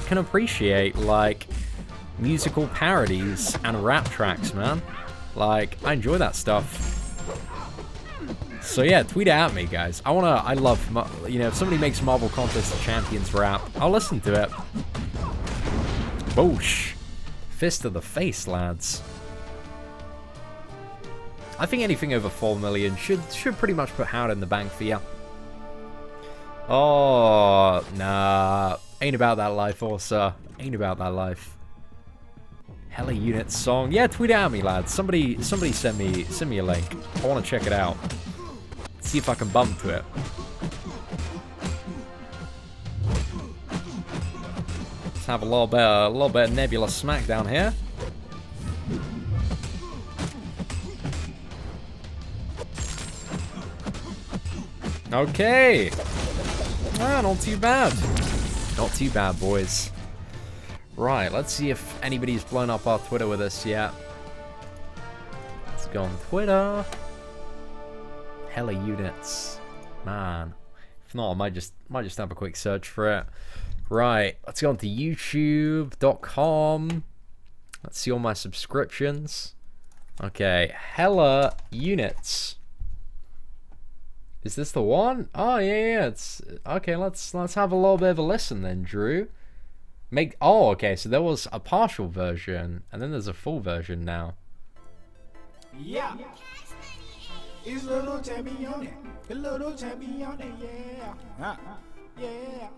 can appreciate, like, musical parodies and rap tracks, man. Like, I enjoy that stuff. So yeah, tweet it at me, guys. I love, you know, if somebody makes Marvel Contest of Champions rap, I'll listen to it. Boosh. Fist to the face, lads. I think anything over 4 million should pretty much put Howard in the bank for you. Oh, nah. Ain't about that life, Orsa. Ain't about that life. Hella Unit song. Yeah, tweet it at me, lads. Somebody send me a link. I want to check it out. See if I can bump to it. Let's have a little bit of Nebula Smackdown here. Okay. Ah, not too bad. Not too bad, boys. Right, let's see if anybody's blown up our Twitter with us yet. Let's go on Twitter. Hella Units. Man. If not, I might just have a quick search for it. Right, let's go on to youtube.com. Let's see all my subscriptions. Okay, Hella Units. Is this the one? Oh yeah, it's okay. Let's have a little bit of a listen then, Drew. Oh, okay. So there was a partial version, and then there's a full version now. Yeah, it's little champion, little champion, yeah, yeah.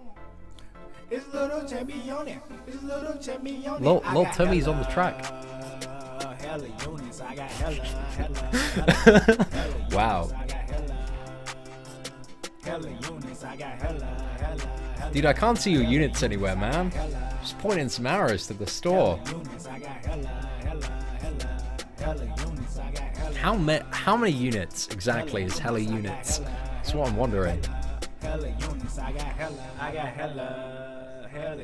It's little champion, it's little champion. Little Timmy's on the track. Hella units, I got hella. Wow. Dude, I can't see your units anywhere, man. Just pointing some arrows to the store. How many units exactly is Hella Units? That's what I'm wondering. Hella units, I got hella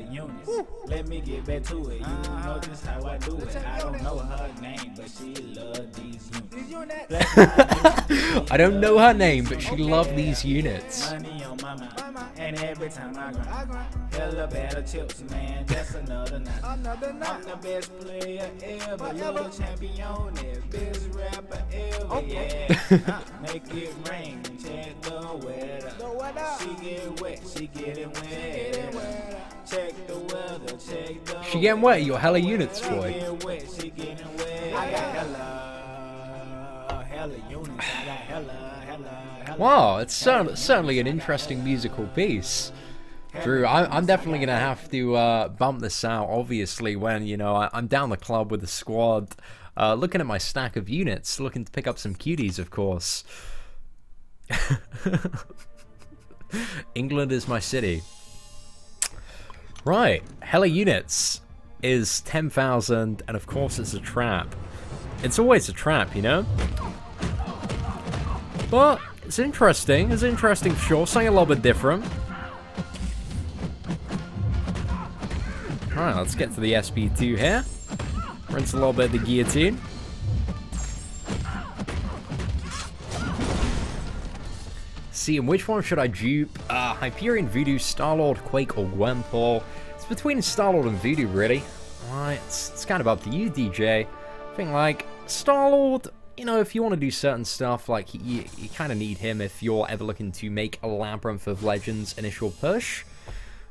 units. Let me get back to it. You know just how I do it. I don't know her name, but she love these units. I don't know her name, but she love these units. Money on my mind, and every time I grind, hella better chips, man. That's another night. I'm the best player ever, little champion, best rapper ever. Yeah, make it rain, check the weather. She get wet, she getting wet. Check the weather, check the. She getting wet, your Hella Units, boy. She get wet, she getting wet. I got hella units. I got hella. Wow, it's certainly an interesting musical piece. Drew, I'm definitely going to have to bump this out, obviously, when, you know, I'm down the club with the squad, looking at my stack of units, looking to pick up some cuties, of course. England is my city. Right, Hella Units is 10,000, and of course it's a trap. It's always a trap, you know? But it's interesting for sure, something a little bit different. Alright, let's get to the SP2 here. Rinse a little bit of the guillotine. See, and which one should I dupe? Hyperion, Voodoo, Star-Lord, Quake, or Gwenpool? It's between Star-Lord and Voodoo, really. Alright, it's kind of up to you, DJ. I think, like, Star-Lord, you know, if you want to do certain stuff, like, you kind of need him if you're ever looking to make a Labyrinth of Legends initial push.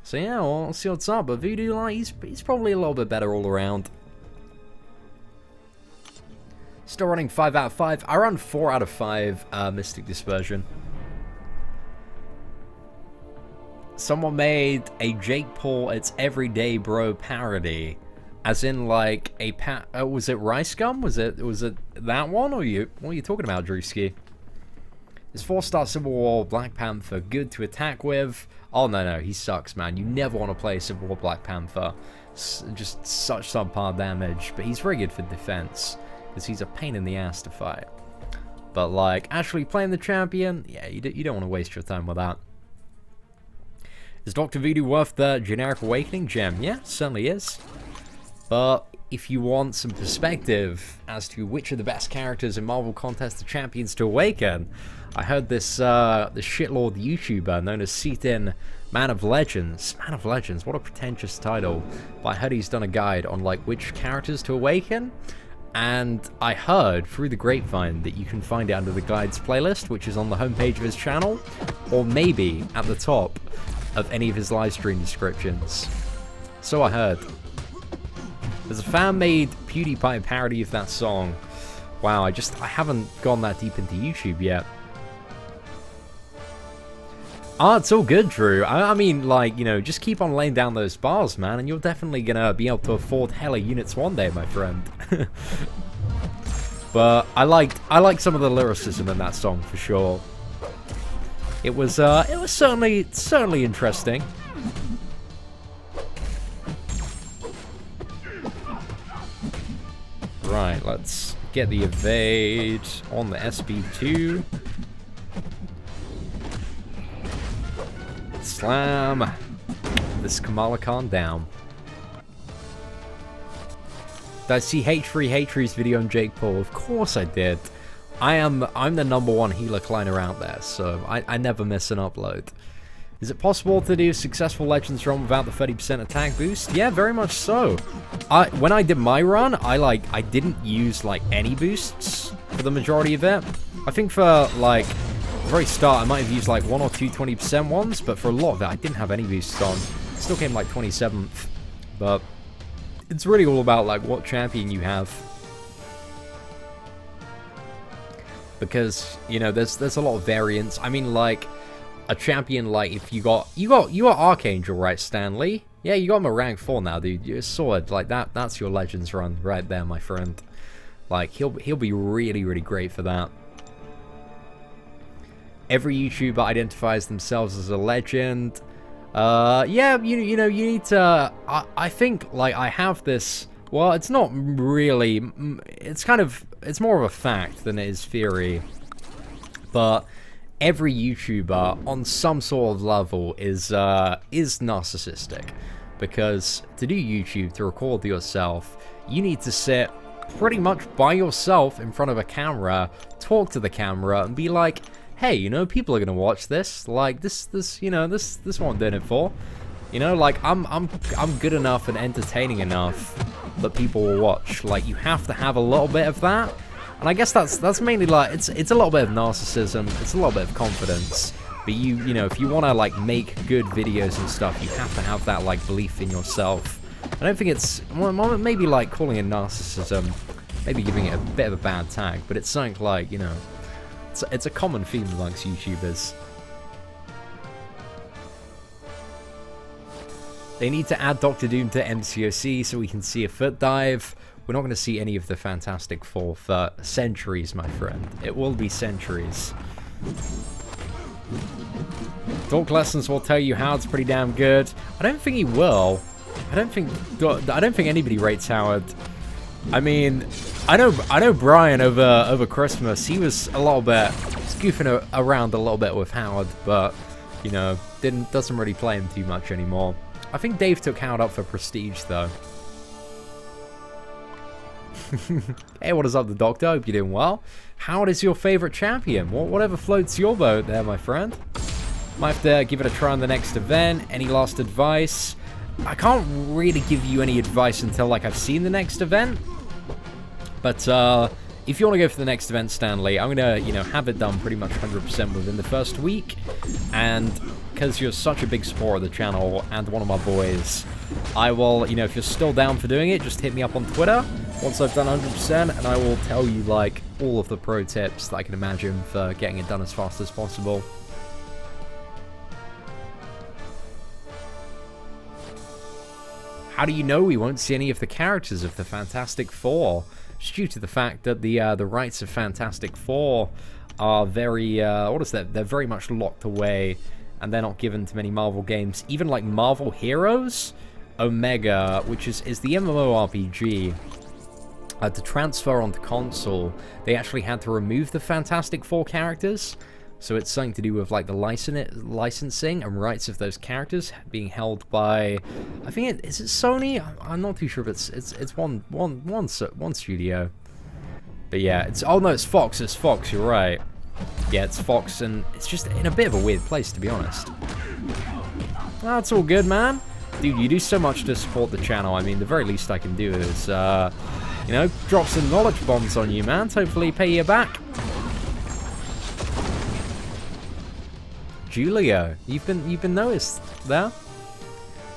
So yeah, we'll see what's up. But Voodoo, like, he's probably a little bit better all around. Still running 5 out of 5. I run 4 out of 5 Mystic Dispersion. Someone made a Jake Paul It's Everyday Bro parody. As in, like, a was it Rice Gum? Was it that one? Or what are you talking about, Drewski? Is 4-star Civil War Black Panther good to attack with? Oh, no, he sucks, man. You never want to play Civil War Black Panther. Just such subpar damage. But he's very good for defense, because he's a pain in the ass to fight. But, like, actually playing the champion, yeah, you don't want to waste your time with that. Is Dr. Voodoo worth the generic Awakening gem? Yeah, certainly is. But if you want some perspective as to which are the best characters in Marvel Contest of Champions to awaken, I heard this shitlord YouTuber known as Seatin Man of Legends. Man of Legends, what a pretentious title. But I heard he's done a guide on like which characters to awaken. And I heard through the grapevine that you can find it under the guides playlist, which is on the homepage of his channel, or maybe at the top of any of his live stream descriptions. So I heard. There's a fan-made PewDiePie parody of that song. Wow, I haven't gone that deep into YouTube yet. Ah, it's all good, Drew. I mean, like, you know, just keep on laying down those bars, man, and you're definitely gonna be able to afford hella units one day, my friend. But I liked some of the lyricism in that song for sure. It was certainly interesting. Right, let's get the evade on the SB2. Slam this Kamala Khan down. Did I see H3's video on Jake Paul? Of course I did. I'm the #1 healer client around there, so I never miss an upload. Is it possible to do successful Legends run without the 30% attack boost? Yeah, very much so. When I did my run, I didn't use like any boosts for the majority of it. I think for like the very start, I might have used like 1 or 2 20% ones, but for a lot of it, I didn't have any boosts on. Still came like 27th, but it's really all about like what champion you have. Because, you know, there's a lot of variance. I mean, like a champion, like if you got Archangel, right, Stanley? Yeah, you got him at rank 4 now, dude. You're sword, like that's your Legends run right there, my friend. Like he'll be really, really great for that. Every YouTuber identifies themselves as a legend. Yeah, you know, you need to. I think like I have this. Well, it's not really. It's more of a fact than it is theory. But every YouTuber on some sort of level is narcissistic, because to do YouTube, to record yourself, you need to sit pretty much by yourself in front of a camera, talk to the camera, and be like, hey, you know, people are gonna watch this. Like this you know, this what I'm doing it for. You know, like I'm good enough and entertaining enough that people will watch. Like you have to have a little bit of that. And I guess that's mainly like it's a little bit of narcissism, it's a little bit of confidence. But you know, if you want to like make good videos and stuff, you have to have that like belief in yourself. I don't think it's, well, maybe like calling it narcissism, maybe giving it a bit of a bad tag, but it's something like, you know, it's a common theme amongst YouTubers. They need to add Doctor Doom to MCOC so we can see a foot dive. We're not going to see any of the Fantastic Four for centuries, my friend. It will be centuries. Dork Lessons will tell you Howard's pretty damn good. I don't think he will. I don't think anybody rates Howard. I mean, I know Brian over Christmas, he was a little bit goofing around a little bit with Howard, but you know, doesn't really play him too much anymore. I think Dave took Howard up for Prestige though. Hey, what is up, the Doctor? Hope you're doing well. Howard is your favorite champion. Whatever floats your boat there, my friend. Might have to give it a try on the next event. Any last advice? I can't really give you any advice until like I've seen the next event. But if you want to go for the next event, Stanley, I'm going to, you know, have it done pretty much 100% within the first week. And because you're such a big supporter of the channel and one of my boys, I will, you know, if you're still down for doing it, just hit me up on Twitter once I've done 100%, and I will tell you, like, all of the pro tips that I can imagine for getting it done as fast as possible. How do you know we won't see any of the characters of the Fantastic Four? Just due to the fact that the rights of Fantastic Four are very, what is that? They're very much locked away, and they're not given to many Marvel games. Even like Marvel Heroes, Omega, which is the MMORPG, to transfer onto console, they actually had to remove the Fantastic Four characters. So it's something to do with like the licensing and rights of those characters being held by, I think is it Sony? I'm not too sure if it's one studio. But yeah, it's it's Fox. It's Fox. You're right. Yeah, it's Fox, and it's just in a bit of a weird place, to be honest. That's all good, man. Dude, you do so much to support the channel. I mean, the very least I can do is, you know, drop some knowledge bombs on you, man. Hopefully pay you back. Julio, you've been noticed there.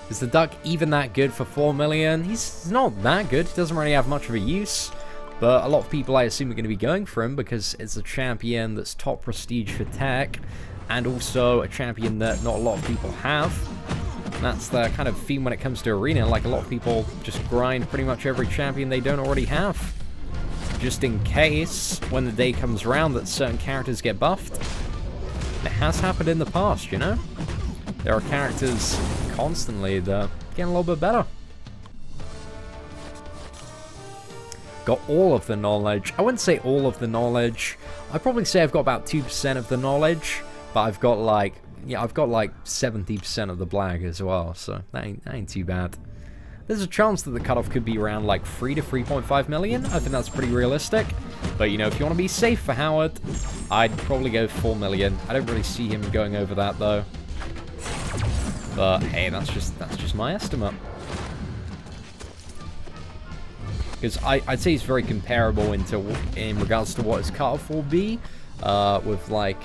Is the duck even that good for 4 million? He's not that good. He doesn't really have much of a use. But a lot of people, I assume, are going to be going for him because it's a champion that's top prestige for tech, and also a champion that not a lot of people have. And that's the kind of theme when it comes to Arena. Like, a lot of people just grind pretty much every champion they don't already have, just in case, when the day comes around, that certain characters get buffed. It has happened in the past, you know? There are characters constantly that are getting a little bit better. Got all of the knowledge. I wouldn't say all of the knowledge. I'd probably say I've got about 2% of the knowledge, but I've got like, yeah, I've got like 70% of the blag as well, so that ain't too bad. There's a chance that the cutoff could be around like 3 to 3.5 million. I think that's pretty realistic. But, you know, if you want to be safe for Howard, I'd probably go 4 million. I don't really see him going over that, though. But, hey, that's just my estimate. Because I'd say he's very comparable in regards to what his cutoff will be. With, like,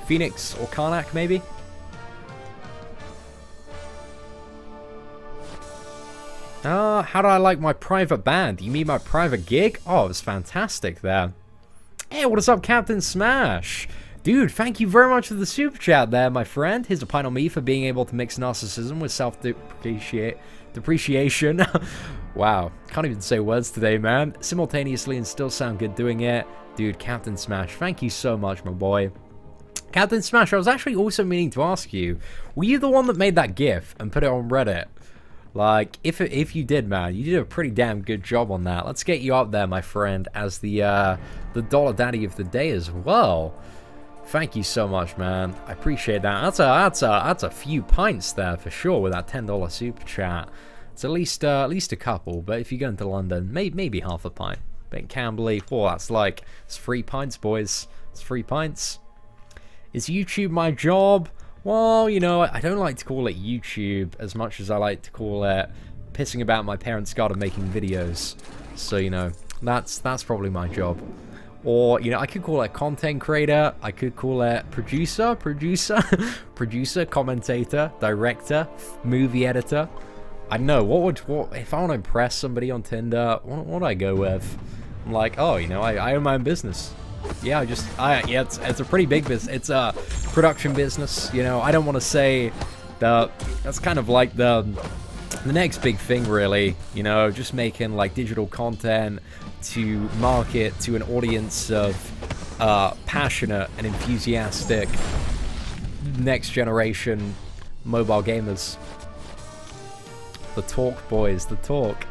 Phoenix or Karnak, maybe. How do I like my private band? You mean my private gig? Oh, it was fantastic there. Hey, what is up, Captain Smash? Dude, thank you very much for the super chat there, my friend. Here's a pint on me for being able to mix narcissism with self-depreciation. Wow, can't even say words today, man. Simultaneously and still sound good doing it. Dude, Captain Smash, thank you so much, my boy. Captain Smash, I was actually also meaning to ask you, were you the one that made that GIF and put it on Reddit? Like, if you did, man, you did a pretty damn good job on that. Let's get you up there, my friend, as the dollar daddy of the day as well. Thank you so much, man. I appreciate that. That's a few pints there for sure with that $10 super chat. It's at least a couple, but if you go into London, maybe half a pint. But in Camberley, oh, it's 3 pints, boys. It's 3 pints. Is YouTube my job? Well, you know, I don't like to call it YouTube as much as I like to call it pissing about my parents' garden making videos. So, you know, that's probably my job. Or, you know, I could call it content creator. I could call it producer, commentator, director, movie editor. I don't know, what if I want to impress somebody on Tinder, what would I go with? I'm like, oh, you know, I own my own business. Yeah, yeah, it's a pretty big business. It's a production business, you know. I don't want to say that's kind of like the next big thing, really. You know, just making like digital content to market to an audience of passionate and enthusiastic next generation mobile gamers. The talk, boys, the talk.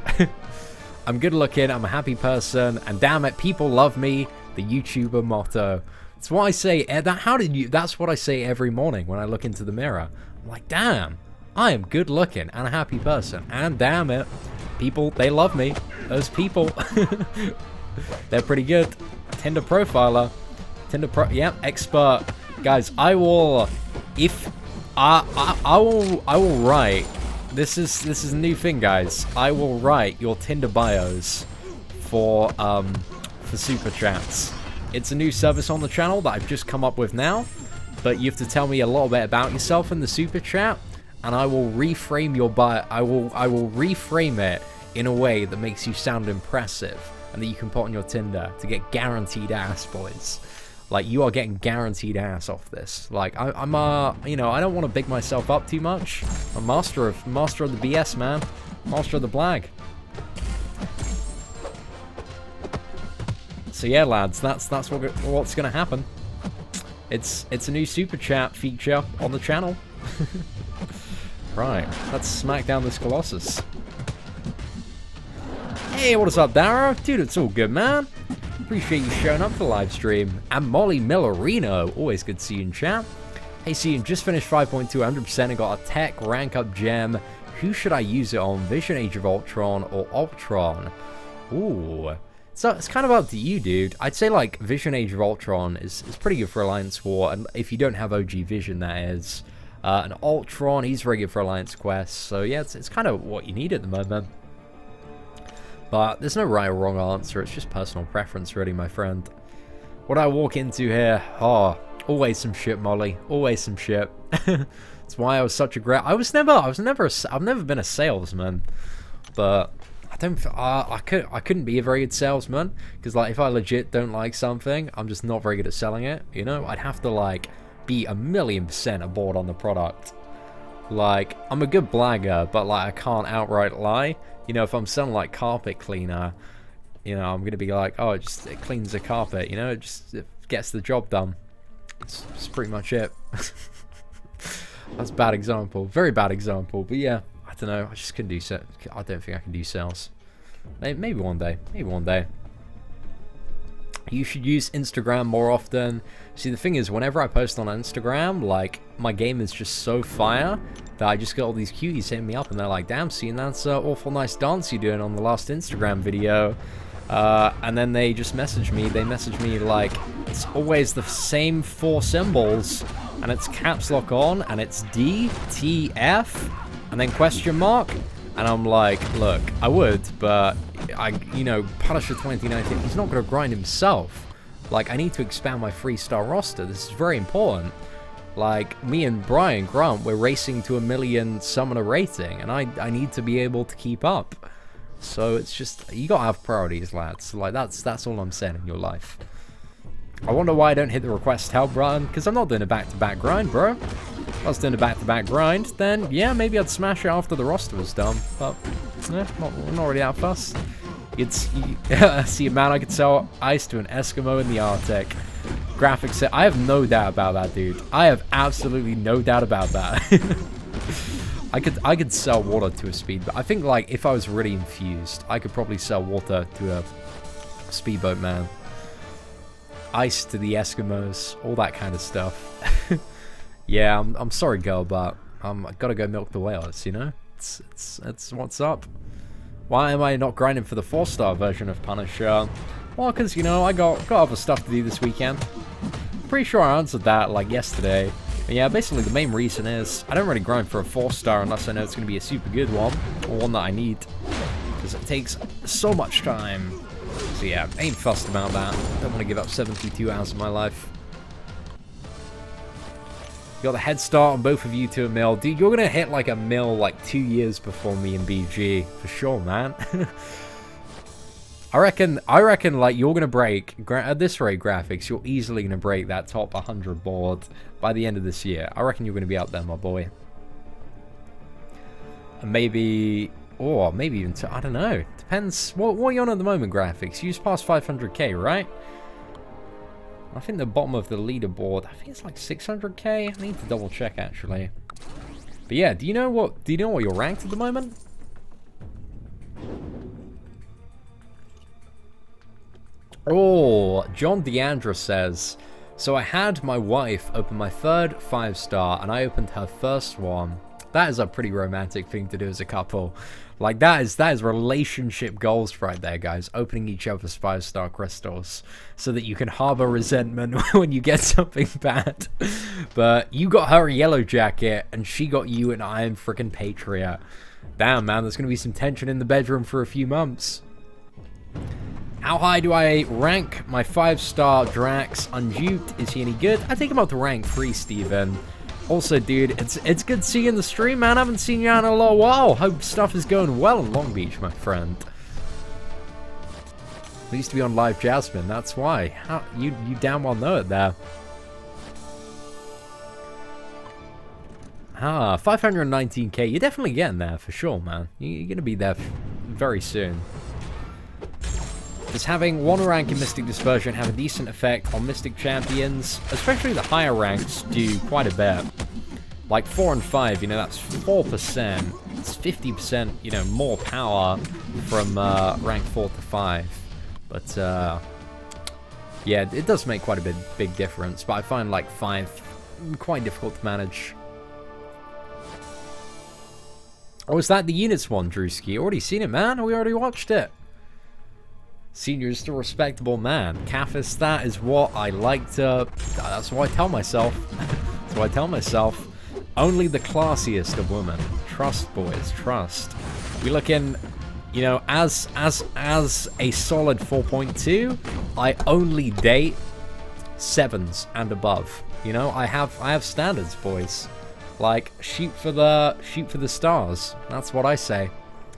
I'm good looking, I'm a happy person, and damn it, people love me. The YouTuber motto. That's what I say. That's what I say every morning when I look into the mirror. I'm like, damn, I am good looking and a happy person. And damn it, people, they love me. Those people, they're pretty good. Tinder profiler, yeah, expert. Guys, I will write. This is a new thing, guys. I will write your Tinder bios for for super chats. It's a new service on the channel that I've just come up with now, but you have to tell me a little bit about yourself in the super chat, and I will reframe your bio. I will reframe it in a way that makes you sound impressive and that you can put on your Tinder to get guaranteed ass, boys. Like, you are getting guaranteed ass off this. Like, I'm you know, I don't want to big myself up too much. I'm master of the BS, man. Master of the blag. So yeah, lads, that's what's gonna happen. It's a new super chat feature on the channel. Right, let's smack down this Colossus. Hey, what is up, Darrow? Dude, it's all good, man. Appreciate you showing up for the live stream. And Molly Millerino, always good to see you in chat. Hey, see you just finished 5.2, 100% and got a tech rank up gem. Who should I use it on? Vision Age of Ultron or Ultron? Ooh. So it's kind of up to you, dude. I'd say like Vision Age of Ultron is pretty good for Alliance War, and if you don't have OG Vision, that is. And Ultron, he's very good for Alliance quests. So yeah, it's kind of what you need at the moment. But there's no right or wrong answer. It's just personal preference, really, my friend. What I walk into here, oh, always some shit, Molly. Always some shit. That's why I was such a great. I've never been a salesman, but I couldn't be a very good salesman because like if I legit don't like something, I'm just not very good at selling it. You know, I'd have to like be 1,000,000% aboard on the product. Like, I'm a good blagger, but like I can't outright lie. You know, if I'm selling like carpet cleaner, you know, I'm gonna be like, oh, it cleans the carpet. You know, it gets the job done. That's pretty much it. That's a bad example, very bad example. But yeah, I don't know. I just couldn't do sales. I don't think I can do sales. Maybe one day. Maybe one day. You should use Instagram more often. See, the thing is, whenever I post on Instagram, like, my game is just so fire that I just get all these cuties hitting me up and they're like, damn, seeing that's an awful nice dance you're doing on the last Instagram video. And then they just message me. They message me like, it's always the same 4 symbols, and it's caps lock on, and it's D, T, F, and then question mark. And I'm like, look, I would, but you know, Punisher 2019, he's not going to grind himself. Like, I need to expand my 3-star roster. This is very important. Like, me and Brian Grant, we're racing to 1 million summoner rating, and I need to be able to keep up. So it's just, you gotta have priorities, lads. Like, that's all I'm saying in your life. I wonder why I don't hit the request help button, because I'm not doing a back-to-back grind, bro. If I was doing a back-to-back grind, then yeah, maybe I'd smash it after the roster was done. But yeah, not really that fussed. See, man, I could sell ice to an Eskimo in the Arctic. Graphics set. I have no doubt about that, dude. I have absolutely no doubt about that. I could sell water to a speedboat. I think like if I was really infused, I could probably sell water to a speedboat, man. Ice to the Eskimos, all that kind of stuff. Yeah, I'm sorry, girl, but I gotta go milk the whales. You know, it's what's up. Why am I not grinding for the 4-star version of Punisher? Well, because, you know, I got other stuff to do this weekend. Pretty sure I answered that, like, yesterday. But yeah, basically the main reason is I don't really grind for a 4-star unless I know it's going to be a super good one, or one that I need. Because it takes so much time. So yeah, ain't fussed about that. Don't want to give up 72 hours of my life. You got the head start on both of you to a mil. Dude, you're going to hit like a mil like 2 years before me and BG. For sure, man. I reckon like you're going to break, at this rate graphics, you're easily going to break that top 100 board by the end of this year. I reckon you're going to be up there, my boy. And maybe, or maybe even, I don't know. Depends, what are you on at the moment, graphics? You just passed 500k, right? I think the bottom of the leaderboard, I think it's like 600k. I need to double check actually. But yeah, do you know what you're ranked at the moment? Oh, John Deandra says, so I had my wife open my 3rd 5-star and I opened her 1st one. That is a pretty romantic thing to do as a couple. Like, that is relationship goals right there, guys. Opening each other's 5-star crystals so that you can harbor resentment when you get something bad. But you got her a yellow jacket and she got you an Iron Frickin' Patriot. Damn, man, there's going to be some tension in the bedroom for a few months. How high do I rank my 5-star Drax unduped? Is he any good? I think I'm up to rank 3, Steven. Also, dude, it's good seeing the stream, man. I haven't seen you out in a little while. Hope stuff is going well in Long Beach, my friend. I used to be on Live Jasmine, that's why. How, you damn well know it there. Ah, 519k. You're definitely getting there for sure, man. You're going to be there very soon. Does having 1 rank in Mystic Dispersion have a decent effect on Mystic Champions? Especially the higher ranks do quite a bit. Like 4 and 5, you know, that's 4%. It's 50%, you know, more power from rank 4 to 5. But, yeah, it does make quite a big difference. But I find like 5 quite difficult to manage. Oh, is that the units one, Drewski? Already seen it, man. We already watched it. Senior's still a respectable man. Caffis, that is what I like to... That's what I tell myself. That's what I tell myself. Only the classiest of women. Trust, boys. Trust. We look in... You know, as a solid 4.2, I only date 7s and above. You know, I have standards, boys. Like, shoot for the stars. That's what I say.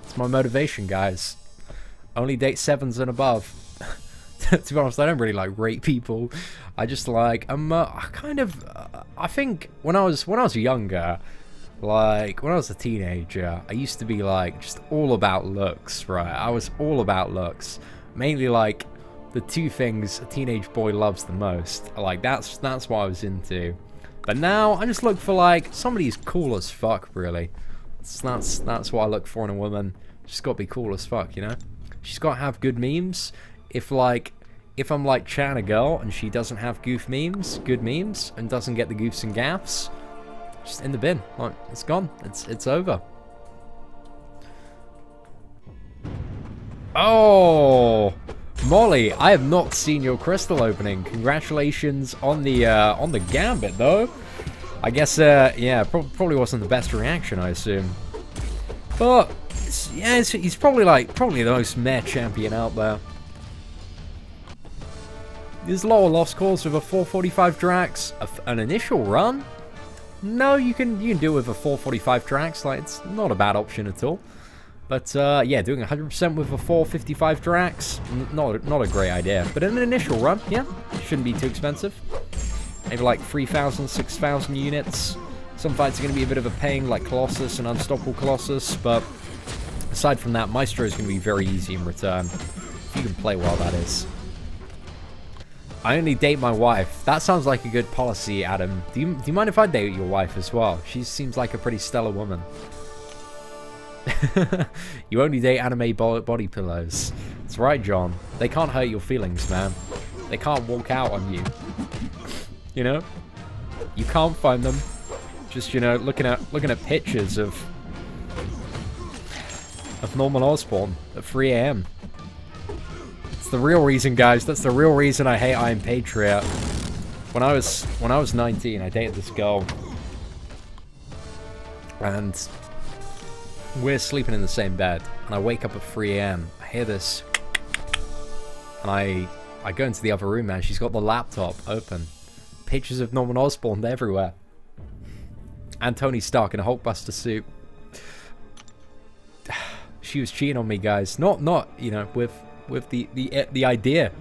It's my motivation, guys. Only date 7s and above. To be honest, I don't really like rate people. I just like I think when I was younger, like when I was a teenager, I used to be like just all about looks, right? I was all about looks. Mainly like the 2 things a teenage boy loves the most. Like that's what I was into. But now I just look for like somebody who's cool as fuck, really. That's what I look for in a woman. She's got to be cool as fuck, you know? She's got to have good memes. If I'm like chatting a girl and she doesn't have good memes, and doesn't get the goofs and gaffs, just in the bin. Like, it's gone. It's over. Oh, Molly, I have not seen your crystal opening. Congratulations on the gambit, though. I guess yeah, probably wasn't the best reaction, I assume. But yeah, he's probably the most meh champion out there. There's lower loss calls with a 445 Drax. An initial run? No, you can do it with a 445 Drax. Like, it's not a bad option at all. But yeah, doing 100% with a 455 Drax, not a great idea. But in an initial run, yeah, shouldn't be too expensive. Maybe like 3,000, 6,000 units. Some fights are going to be a bit of a pain, like Colossus and Unstoppable Colossus, but aside from that, Maestro is going to be very easy in return. If you can play well, that is. I only date my wife. That sounds like a good policy, Adam. Do you mind if I date your wife as well? She seems like a pretty stellar woman. You only date anime body pillows. That's right, John. They can't hurt your feelings, man. They can't walk out on you. You know? You can't find them. Just, you know, looking at pictures of Norman Osborn at 3 AM. It's the real reason, guys. That's the real reason I hate I Am Patriot. When I was 19, I dated this girl, and we're sleeping in the same bed, and I wake up at 3 AM. I hear this, and I go into the other room, man. She's got the laptop open. Pictures of Norman Osborn everywhere. And Tony Stark in a Hulkbuster suit. She was cheating on me, guys. Not you know, with the idea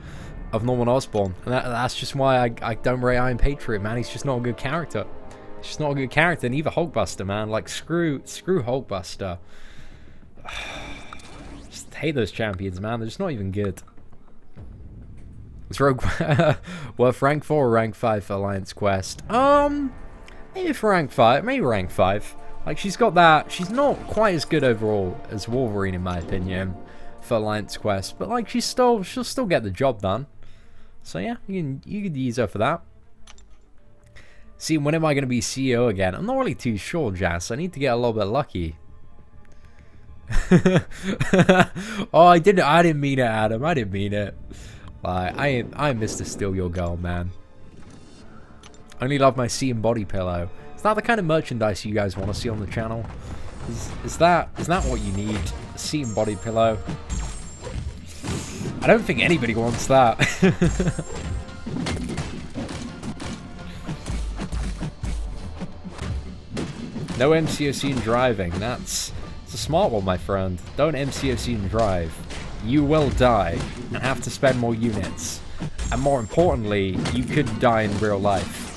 of Norman Osborn. And that's just why I don't rate Iron Patriot, man. He's just not a good character. He's just not a good character. Neither Hulkbuster, man. Like, screw Hulkbuster. Just hate those champions, man. They're just not even good. It's Rogue worth rank 4 or rank 5 for Alliance Quest? Maybe for rank 5. Maybe rank 5. Like, she's got that. She's not quite as good overall as Wolverine, in my opinion, for Alliance Quest. But, like, she'll still get the job done. So, yeah, you could use her for that. See, when am I going to be CEO again? I'm not really too sure, Jazz. I need to get a little bit lucky. Oh, I didn't mean it, Adam. I didn't mean it. Like, I ain't Mr. Steal Your Girl, man. Only love my sea and body pillow. Is that the kind of merchandise you guys want to see on the channel? Is that what you need? A sea and body pillow? I don't think anybody wants that. No MCOC in driving. That's a smart one, my friend. Don't MCOC and drive. You will die and have to spend more units. And more importantly, you could die in real life.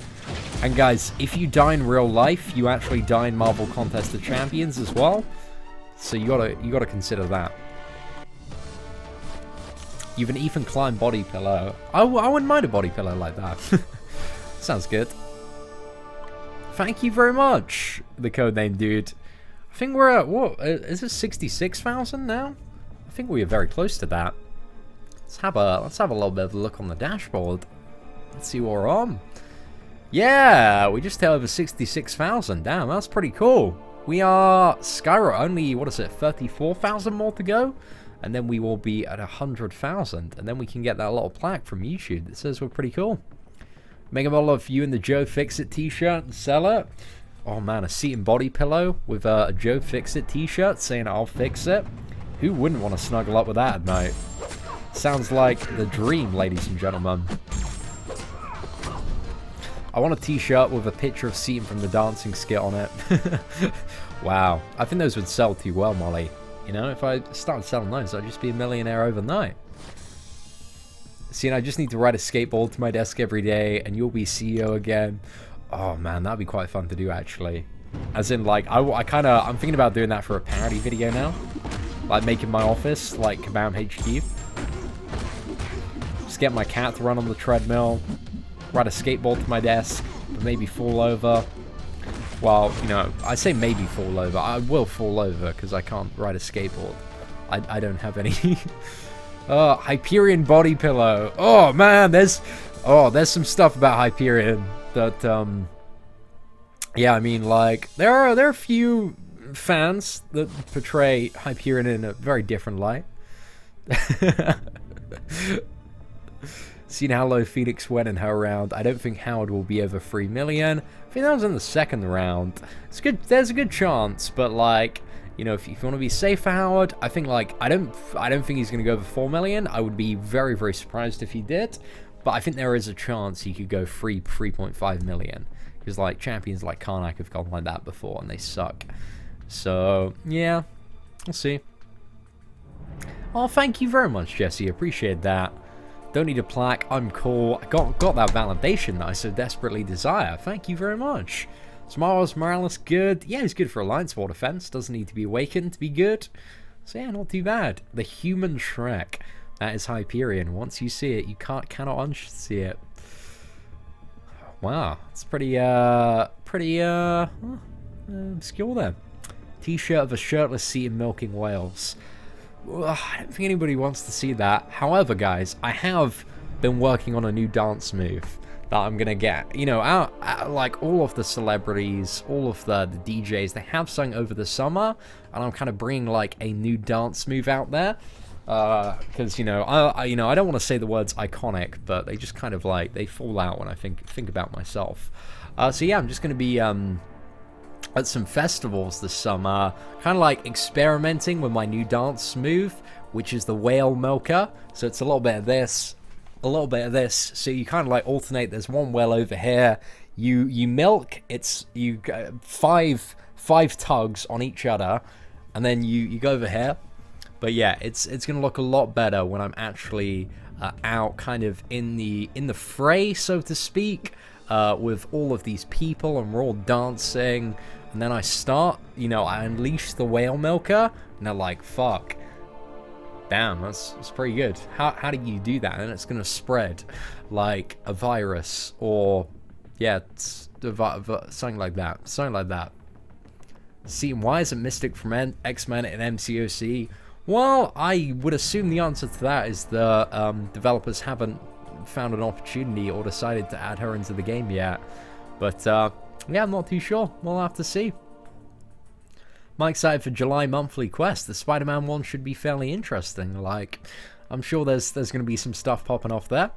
And guys, if you die in real life, you actually die in Marvel Contest of Champions as well. So you gotta consider that. You've an Ethan Klein body pillow. I wouldn't mind a body pillow like that. Sounds good. Thank you very much, the codename dude. I think we're at, what, is it 66,000 now? I think we are very close to that. Let's have a little bit of a look on the dashboard. Let's see what we're on. Yeah, we just hit over 66,000. Damn, that's pretty cool. We are Skyro only, what is it, 34,000 more to go? And then we will be at 100,000. And then we can get that little plaque from YouTube that says we're pretty cool. Make a model of you in the Joe Fix-It t-shirt and sell it. Oh man, a seat and body pillow with a Joe Fix-It t-shirt saying I'll fix it. Who wouldn't want to snuggle up with that at night? Sounds like the dream, ladies and gentlemen. I want a t-shirt with a picture of Seaton from the dancing skit on it. Wow. I think those would sell too well, Molly. You know, if I started selling those, I'd just be a millionaire overnight. See, and I just need to ride a skateboard to my desk every day, and you'll be CEO again. Oh man, that'd be quite fun to do, actually. As in, like, I'm thinking about doing that for a parody video now. Like, making my office, like, Kabam HQ. Just get my cat to run on the treadmill. Ride a skateboard to my desk, but maybe fall over. Well, you know, I say maybe fall over. I will fall over, because I can't ride a skateboard. I don't have any... Hyperion body pillow. Oh man, there's some stuff about Hyperion that yeah, I mean, like there are a few fans that portray Hyperion in a very different light. Seen how low Phoenix went in her round. I don't think Howard will be over 3 million. I think that was in the second round. It's good. There's a good chance, but like, you know, if you want to be safe for Howard, I think, like, I don't think he's going to go over 4 million. I would be very, very surprised if he did. But I think there is a chance he could go 3.5 million. Because, like, champions like Karnak have gone like that before, and they suck. So, yeah, we'll see. Oh, thank you very much, Jesse. Appreciate that. Don't need a plaque. I'm cool. I got that validation that I so desperately desire. Thank you very much. Smiles Morales good. Yeah, he's good for Alliance War Defense. Doesn't need to be awakened to be good. So yeah, not too bad. The Human Shrek. That is Hyperion. Once you see it, you cannot unsee it. Wow, it's pretty obscure there. T-shirt of a shirtless Seaton milking whales. Ugh, I don't think anybody wants to see that. However, guys, I have been working on a new dance move that I'm gonna get. You know, like all of the celebrities, all of the DJs, they have sung over the summer, and I'm kind of bringing like a new dance move out there. Because you know, I don't want to say the words iconic, but they just kind of like they fall out when I think about myself. So yeah, I'm just gonna be at some festivals this summer, kind of like experimenting with my new dance move, which is the whale milker. So it's a little bit of this, a little bit of this. So you kind of like alternate. There's one well over here. You milk. It's five tugs on each other, and then you go over here. But yeah, it's gonna look a lot better when I'm actually out, kind of in the fray, so to speak, with all of these people, and we're all dancing. And then I start, you know, I unleash the whale milker, and they're like, "Fuck, damn, that's pretty good. How do you do that?" And it's gonna spread like a virus, or yeah, something like that. Something like that. See, why isn't Mystic from X-Men and MCOC? Well, I would assume the answer to that is the developers haven't found an opportunity or decided to add her into the game yet. But yeah, I'm not too sure. We'll have to see. I'm excited for July monthly quest. The Spider-Man one should be fairly interesting. Like, I'm sure there's going to be some stuff popping off there.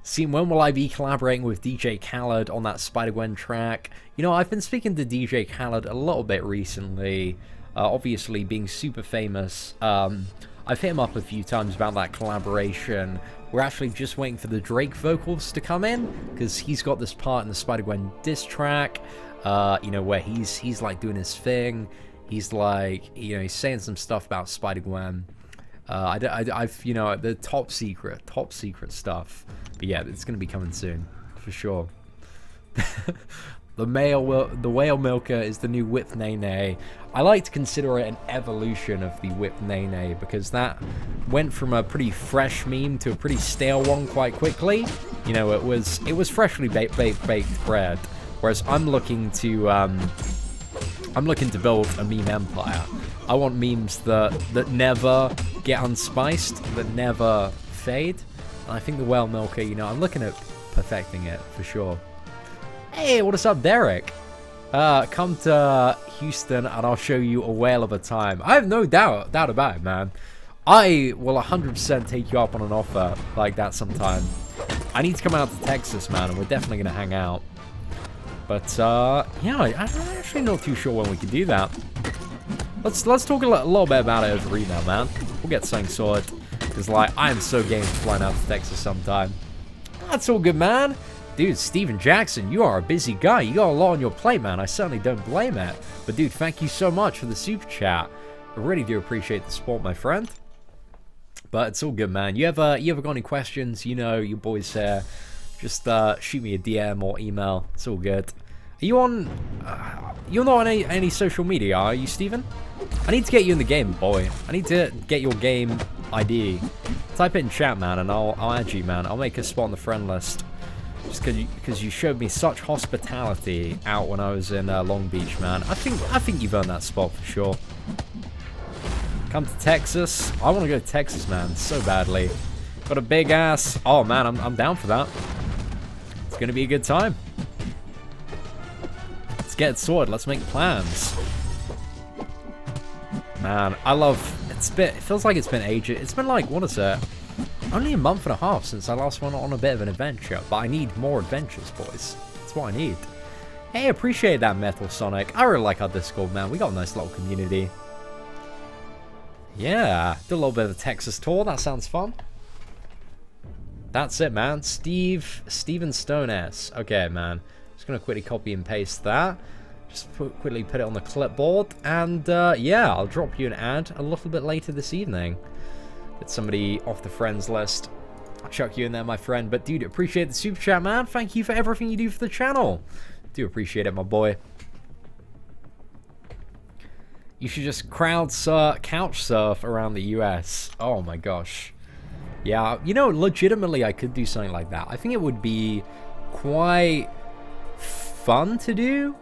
See, when will I be collaborating with DJ Khaled on that Spider-Gwen track? You know, I've been speaking to DJ Khaled a little bit recently. Obviously, being super famous, I've hit him up a few times about that collaboration. We're actually just waiting for the Drake vocals to come in, because he's got this part in the Spider-Gwen diss track, you know, where he's like doing his thing. He's like, you know, he's saying some stuff about Spider-Gwen. I've, you know, the top secret stuff. But yeah, it's gonna be coming soon, for sure. The whale milker is the new whip nene. I like to consider it an evolution of the whip nene, because that went from a pretty fresh meme to a pretty stale one quite quickly. You know, it was freshly baked bread. Whereas I'm looking to build a meme empire. I want memes that never get unspiced, that never fade. And I think the whale milker, you know, I'm looking at perfecting it for sure. Hey, what is up, Derek? Come to Houston and I'll show you a whale of a time. I have no doubt about it, man. I will 100% take you up on an offer like that sometime. I need to come out to Texas, man, and we're definitely going to hang out. But, yeah, I'm actually not too sure when we can do that. Let's talk a little bit about it over email, man. We'll get something sorted. Because, like, I am so game for flying out to Texas sometime. That's all good, man. Dude, Steven Jackson, you are a busy guy. You got a lot on your plate, man. I certainly don't blame it. But, dude, thank you so much for the super chat. I really do appreciate the support, my friend. But it's all good, man. You ever got any questions? You know, your boy's here. Just shoot me a DM or email. It's all good. Are you on... you're not on any social media, are you, Steven? I need to get you in the game, boy. I need to get your game ID. Type it in chat, man, and I'll add you, man. I'll make a spot on the friend list. Just because you showed me such hospitality out when I was in Long Beach, man. I think you've earned that spot for sure. Come to Texas. I want to go to Texas, man, so badly. Got a big ass. Oh, man, I'm down for that. It's going to be a good time. Let's get it sorted. Let's make plans. Man, I love... It feels like it's been ages. It's been like, what is it? Only a month and a half since I last went on a bit of an adventure. But I need more adventures, boys. That's what I need. Hey, appreciate that, Metal Sonic. I really like our Discord, man. We got a nice little community. Yeah, do a little bit of a Texas tour. That sounds fun. That's it, man. Steven Stone S. Okay, man. Just gonna quickly copy and paste that. Just quickly put it on the clipboard. And, yeah, I'll drop you an ad a little bit later this evening. Get somebody off the friends list. I'll chuck you in there, my friend. But, dude, appreciate the super chat, man. Thank you for everything you do for the channel. Do appreciate it, my boy. You should just couch surf around the US. Oh, my gosh. Yeah, you know, legitimately, I could do something like that. I think it would be quite fun to do.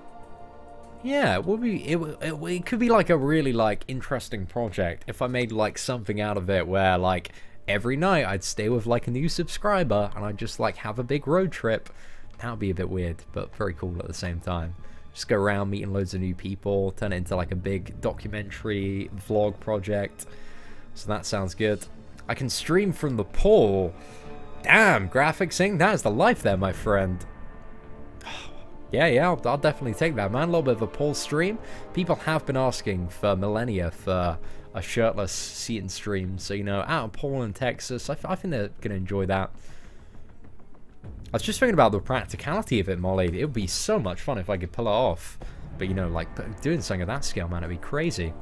Yeah, it would be. It could be like a really like interesting project if I made like something out of it where like every night I'd stay with like a new subscriber and I'd just like have a big road trip. That would be a bit weird, but very cool at the same time. Just go around meeting loads of new people, turn it into like a big documentary vlog project. So that sounds good. I can stream from the pool. Damn, Graphicsing, that is the life there, my friend. Yeah, I'll definitely take that, man. A little bit of a pool stream. People have been asking for millennia for a shirtless Seaton stream. So, you know, out of Portland, Texas, I think they're going to enjoy that. I was just thinking about the practicality of it, Molly. It would be so much fun if I could pull it off. But, you know, like, doing something of that scale, man, it'd be crazy.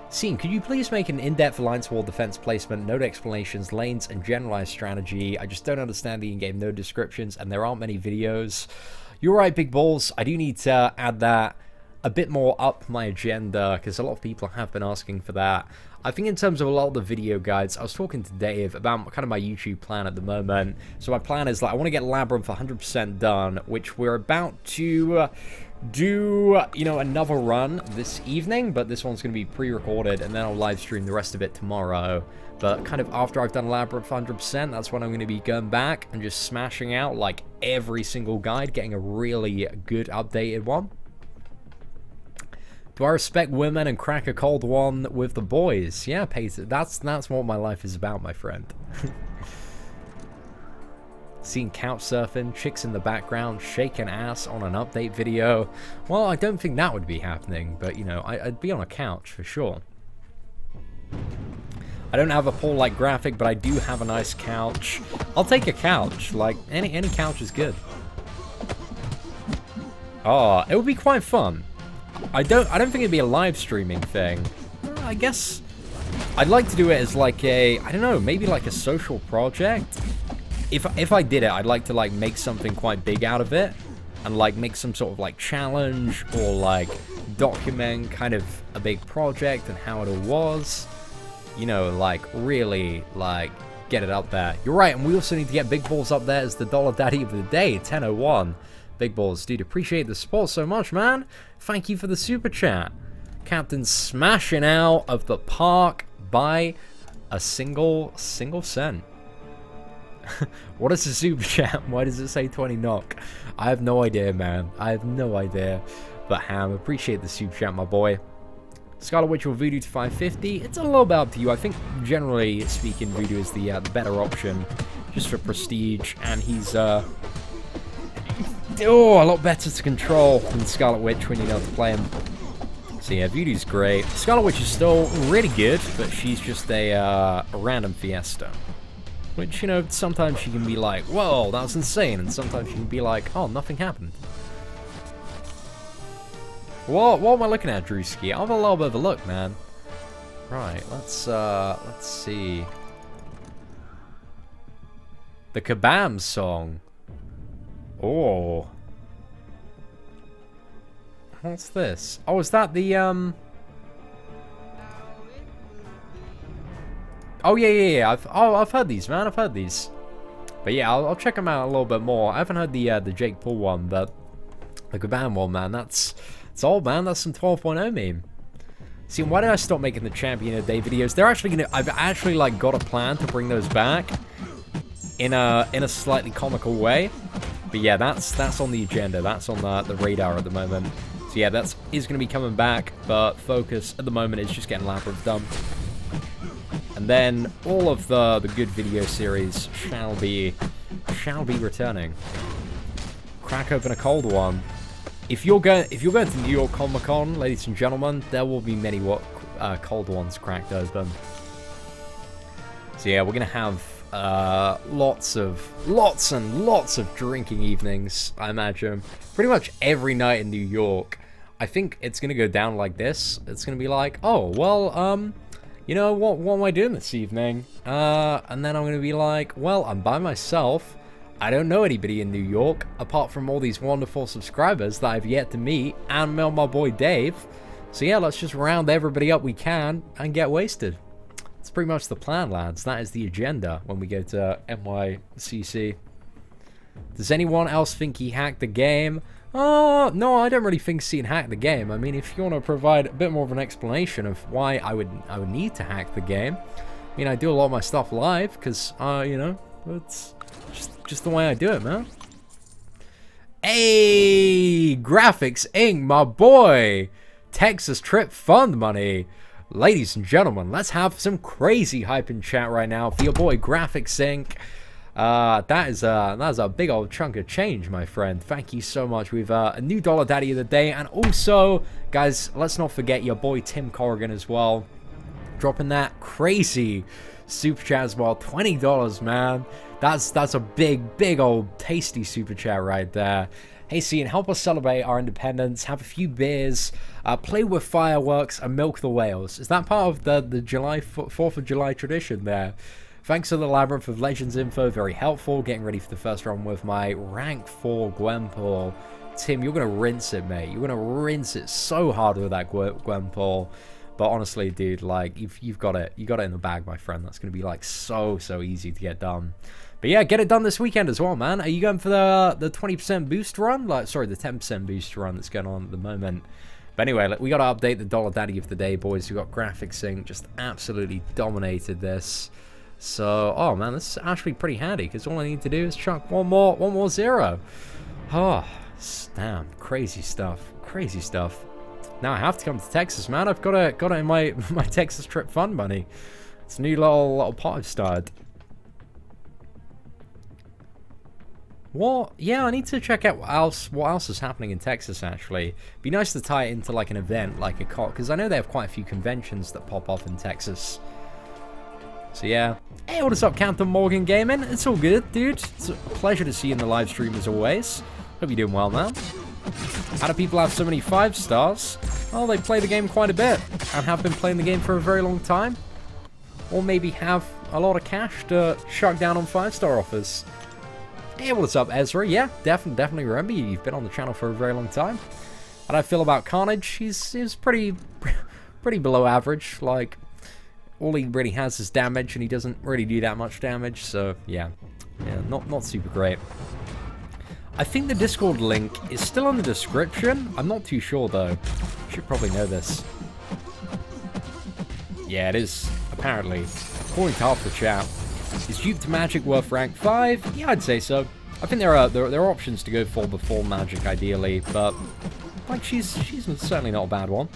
Scene, could you please make an in-depth alliance wall defense placement, node explanations, lanes, and generalized strategy? I just don't understand the in-game node descriptions, and there aren't many videos. You're right, big balls. I do need to add that a bit more up my agenda, because a lot of people have been asking for that. I think in terms of a lot of the video guides, I was talking to Dave about kind of my YouTube plan at the moment. So my plan is, like, I want to get Labyrinth 100% done, which we're about to do, you know, another run this evening, but this one's going to be pre-recorded, and then I'll live stream the rest of it tomorrow. But kind of after I've done Labyrinth 100%, that's when I'm going to be going back and just smashing out, like, every single guide, getting a really good updated one. Do I respect women and crack a cold one with the boys? Yeah, Pacer, that's what my life is about, my friend. Seeing couch surfing, chicks in the background, shaking ass on an update video. Well, I don't think that would be happening, but, you know, I'd be on a couch for sure. I don't have a pole-like graphic, but I do have a nice couch. I'll take a couch. Like, any couch is good. Oh, it would be quite fun. I don't think it'd be a live streaming thing. I guess I'd like to do it as like a, I don't know, maybe like a social project. If I did it, I'd like to like make something quite big out of it and like make some sort of like challenge or like document kind of a big project and how it all was. You know, like, really, like, get it up there. You're right, and we also need to get Big Balls up there as the Dollar Daddy of the day, 1001. Big Balls, dude, appreciate the support so much, man. Thank you for the super chat. Captain smashing out of the park by a single cent. What is the super chat? Why does it say 20 knock? I have no idea, man. I have no idea. But Ham, appreciate the super chat, my boy. Scarlet Witch or Voodoo to 550. It's a little bit up to you. I think, generally speaking, Voodoo is the better option, just for prestige, and he's a lot better to control than Scarlet Witch when you know how to play him. So yeah, Voodoo's great. Scarlet Witch is still really good, but she's just a random fiesta. Which, you know, sometimes she can be like, whoa, that was insane, and sometimes she can be like, oh, nothing happened. What am I looking at, Drewski? I'll have a little bit of a look, man. Right, let's see. The Kabam song. Oh. What's this? Oh, is that the, Oh, yeah. I've heard these, man. I've heard these. But yeah, I'll check them out a little bit more. I haven't heard the Jake Paul one, but the Kabam one, man, that's old, man. That's some 12.0 meme. See, why did I stop making the Champion of the Day videos? They're actually gonna, I've actually like got a plan to bring those back in a slightly comical way. But yeah, that's on the agenda. That's on the radar at the moment. So yeah, is gonna be coming back, but focus at the moment is just getting Labyrinth done. And then all of the good video series shall be returning. Crack open a cold one. If you're going to New York Comic Con, ladies and gentlemen, there will be many cold ones cracked open. So yeah, we're gonna have lots and lots of drinking evenings, I imagine. Pretty much every night in New York. I think it's gonna go down like this. It's gonna be like, oh well, you know what am I doing this evening? And then I'm gonna be like, well, I'm by myself. I don't know anybody in New York, apart from all these wonderful subscribers that I've yet to meet, and my boy Dave. So yeah, let's just round everybody up we can, and get wasted. That's pretty much the plan, lads. That is the agenda when we go to NYCC. Does anyone else think he hacked the game? Oh, no, I don't really think Scene hacked the game. I mean, if you want to provide a bit more of an explanation of why I would need to hack the game. I mean, I do a lot of my stuff live, because, you know, it's just the way I do it, man. Hey, Graphics Inc., my boy. Texas Trip Fund money. Ladies and gentlemen, let's have some crazy hype in chat right now for your boy Graphics Inc. That is a big old chunk of change, my friend. Thank you so much. We've a new Dollar Daddy of the day, and also, guys, let's not forget your boy Tim Corrigan as well, dropping that crazy super chat as well. $20, man. That's a big old tasty super chat right there. Hey, Cian, help us celebrate our independence, have a few beers, play with fireworks, and milk the whales. Is that part of the 4th of July tradition there? Thanks for the Labyrinth of Legends info, very helpful. Getting ready for the first run with my rank 4 Gwenpool. Tim, you're going to rinse it, mate. You're going to rinse it so hard with that Gwenpool. But honestly, dude, like, you've got it. You got it in the bag, my friend. That's going to be, like, so easy to get done. But yeah, get it done this weekend as well, man. Are you going for the 20% boost run? Like, sorry, the 10% boost run that's going on at the moment. But anyway, like, we got to update the Dollar Daddy of the day, boys. We got Graphics Inc. just absolutely dominated this. So, oh man, this is actually pretty handy because all I need to do is chuck one more zero. Oh, damn, crazy stuff, crazy stuff. Now I have to come to Texas, man. I've got it in my Texas Trip Fund money. It's a new little pot I've started. What? Yeah, I need to check out what else is happening in Texas, actually. Be nice to tie it into, like, an event, like a COT, because I know they have quite a few conventions that pop off in Texas. So yeah. Hey, what is up, Captain Morgan Gaming? It's all good, dude. It's a pleasure to see you in the live stream as always. Hope you're doing well, man. How do people have so many 5 stars? Well, they play the game quite a bit and have been playing the game for a very long time. Or maybe have a lot of cash to chuck down on 5-star offers. Hey, what's up, Ezra? Yeah, definitely remember you. You've been on the channel for a very long time. How do I feel about Carnage? He's pretty below average. Like, all he really has is damage, and he doesn't really do that much damage. So yeah, not super great. I think the Discord link is still in the description. I'm not too sure though. Should probably know this. Yeah, it is. Apparently, according to half the chat, is Dupe to Magic worth rank 5? Yeah, I'd say so. I think there are options to go for before Magic, ideally, but like she's certainly not a bad one.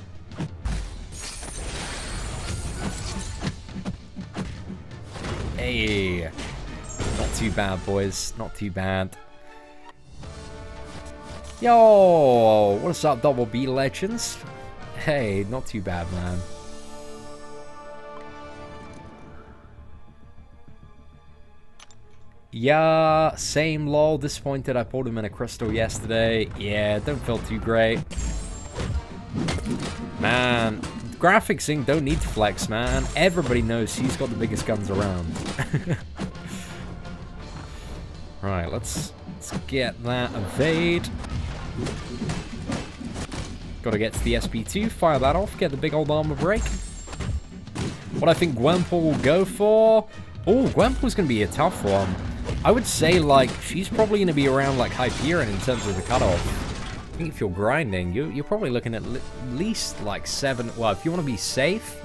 Hey, not too bad, boys. Not too bad. Yo, what's up, Double B Legends? Hey, not too bad, man. Yeah, same, lol. Disappointed I pulled him in a crystal yesterday. Yeah, don't feel too great. Man, Graphics Inc. don't need to flex, man. Everybody knows he's got the biggest guns around. Right, let's get that evade. Gotta get to the SP2, fire that off, get the big old armor break. What I think Gwenpool will go for... Oh, Gwenpool's gonna be a tough one. I would say, like, she's probably gonna be around, like, Hyperion in terms of the cutoff. I think if you're grinding, you're probably looking at least, like, 7... Well, if you want to be safe,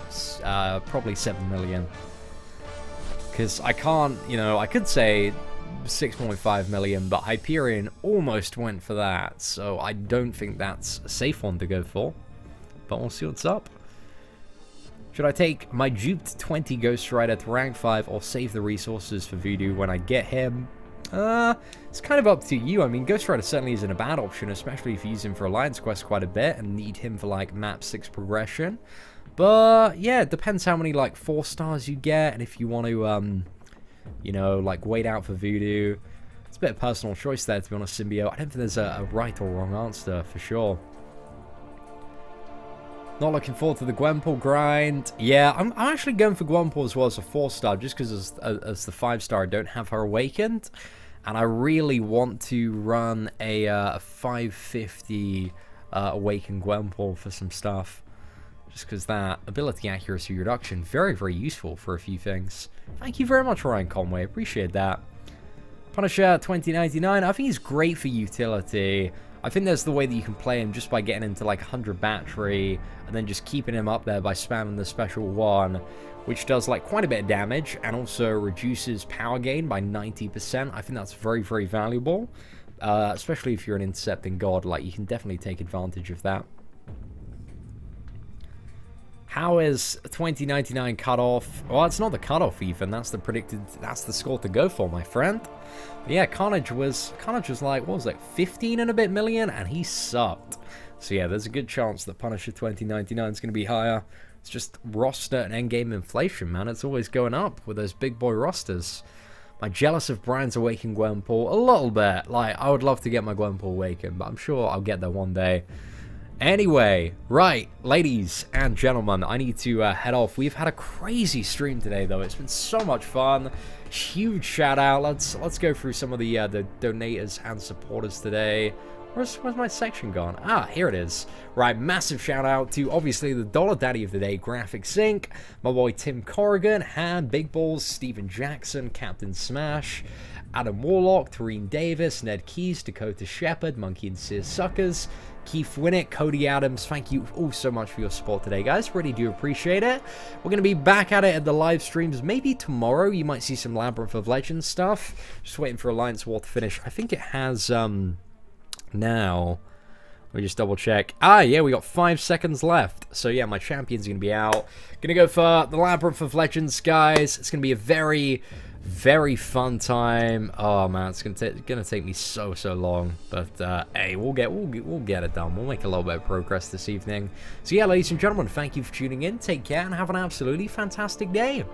probably 7 million. Because I can't, you know, I could say 6.5 million, but Hyperion almost went for that. So I don't think that's a safe one to go for. But we'll see what's up. Should I take my duped 20 Ghost Rider to rank 5 or save the resources for Voodoo when I get him? It's kind of up to you. I mean, Ghost Rider certainly isn't a bad option, especially if you use him for Alliance Quest quite a bit and need him for, like, map 6 progression. But, yeah, it depends how many, like, 4 stars you get, and if you want to, you know, like, wait out for Voodoo. It's a bit of personal choice there, to be honest, Symbio. I don't think there's a right or wrong answer, for sure. Not looking forward to the Gwenpool grind. Yeah, I'm actually going for Gwenpool as well as a 4-star, just because as the 5-star, I don't have her awakened. And I really want to run a 550 awakened Gwenpool for some stuff. Just because that ability accuracy reduction, very, very useful for a few things. Thank you very much, Ryan Conway. Appreciate that. Punisher 2099, I think he's great for utility. I think there's the way that you can play him just by getting into like 100 battery and then just keeping him up there by spamming the special one, which does like quite a bit of damage and also reduces power gain by 90%. I think that's very, very valuable, especially if you're an intercepting god. Like, you can definitely take advantage of that. How is 2099 cutoff? Well, it's not the cutoff even. That's the predicted. That's the score to go for, my friend. But yeah, Carnage was like, what was it, 15 and a bit million, and he sucked. So yeah, there's a good chance that Punisher 2099 is going to be higher. It's just roster and endgame inflation, man. It's always going up with those big boy rosters. Am I jealous of Brian's Awakened Gwenpool? A little bit. Like, I would love to get my Gwenpool Awakened, but I'm sure I'll get there one day. Anyway, right, ladies and gentlemen, I need to head off. We've had a crazy stream today, though. It's been so much fun. Huge shout out. Let's go through some of the donators and supporters today. Where's my section gone? Ah, here it is. Right, massive shout out to, obviously, the Dollar Daddy of the Day, Graphics Inc., my boy Tim Corrigan, Han, Big Balls, Steven Jackson, Captain Smash, Adam Warlock, Tareen Davis, Ned Keys, Dakota Shepard, Monkey and Sears Suckers, Keith Winnick, Cody Adams. Thank you all so much for your support today, guys. Really do appreciate it. We're going to be back at it at the live streams. Maybe tomorrow you might see some Labyrinth of Legends stuff. Just waiting for Alliance War to finish. I think it has now. Let me just double check. Ah, yeah, we got 5 seconds left. So yeah, my champion's going to be out. Going to go for the Labyrinth of Legends, guys. It's going to be a very, very fun time. Oh man, it's gonna take me so long, but hey, we'll get it done. We'll make a little bit of progress this evening. So yeah, ladies and gentlemen, thank you for tuning in. Take care and have an absolutely fantastic day.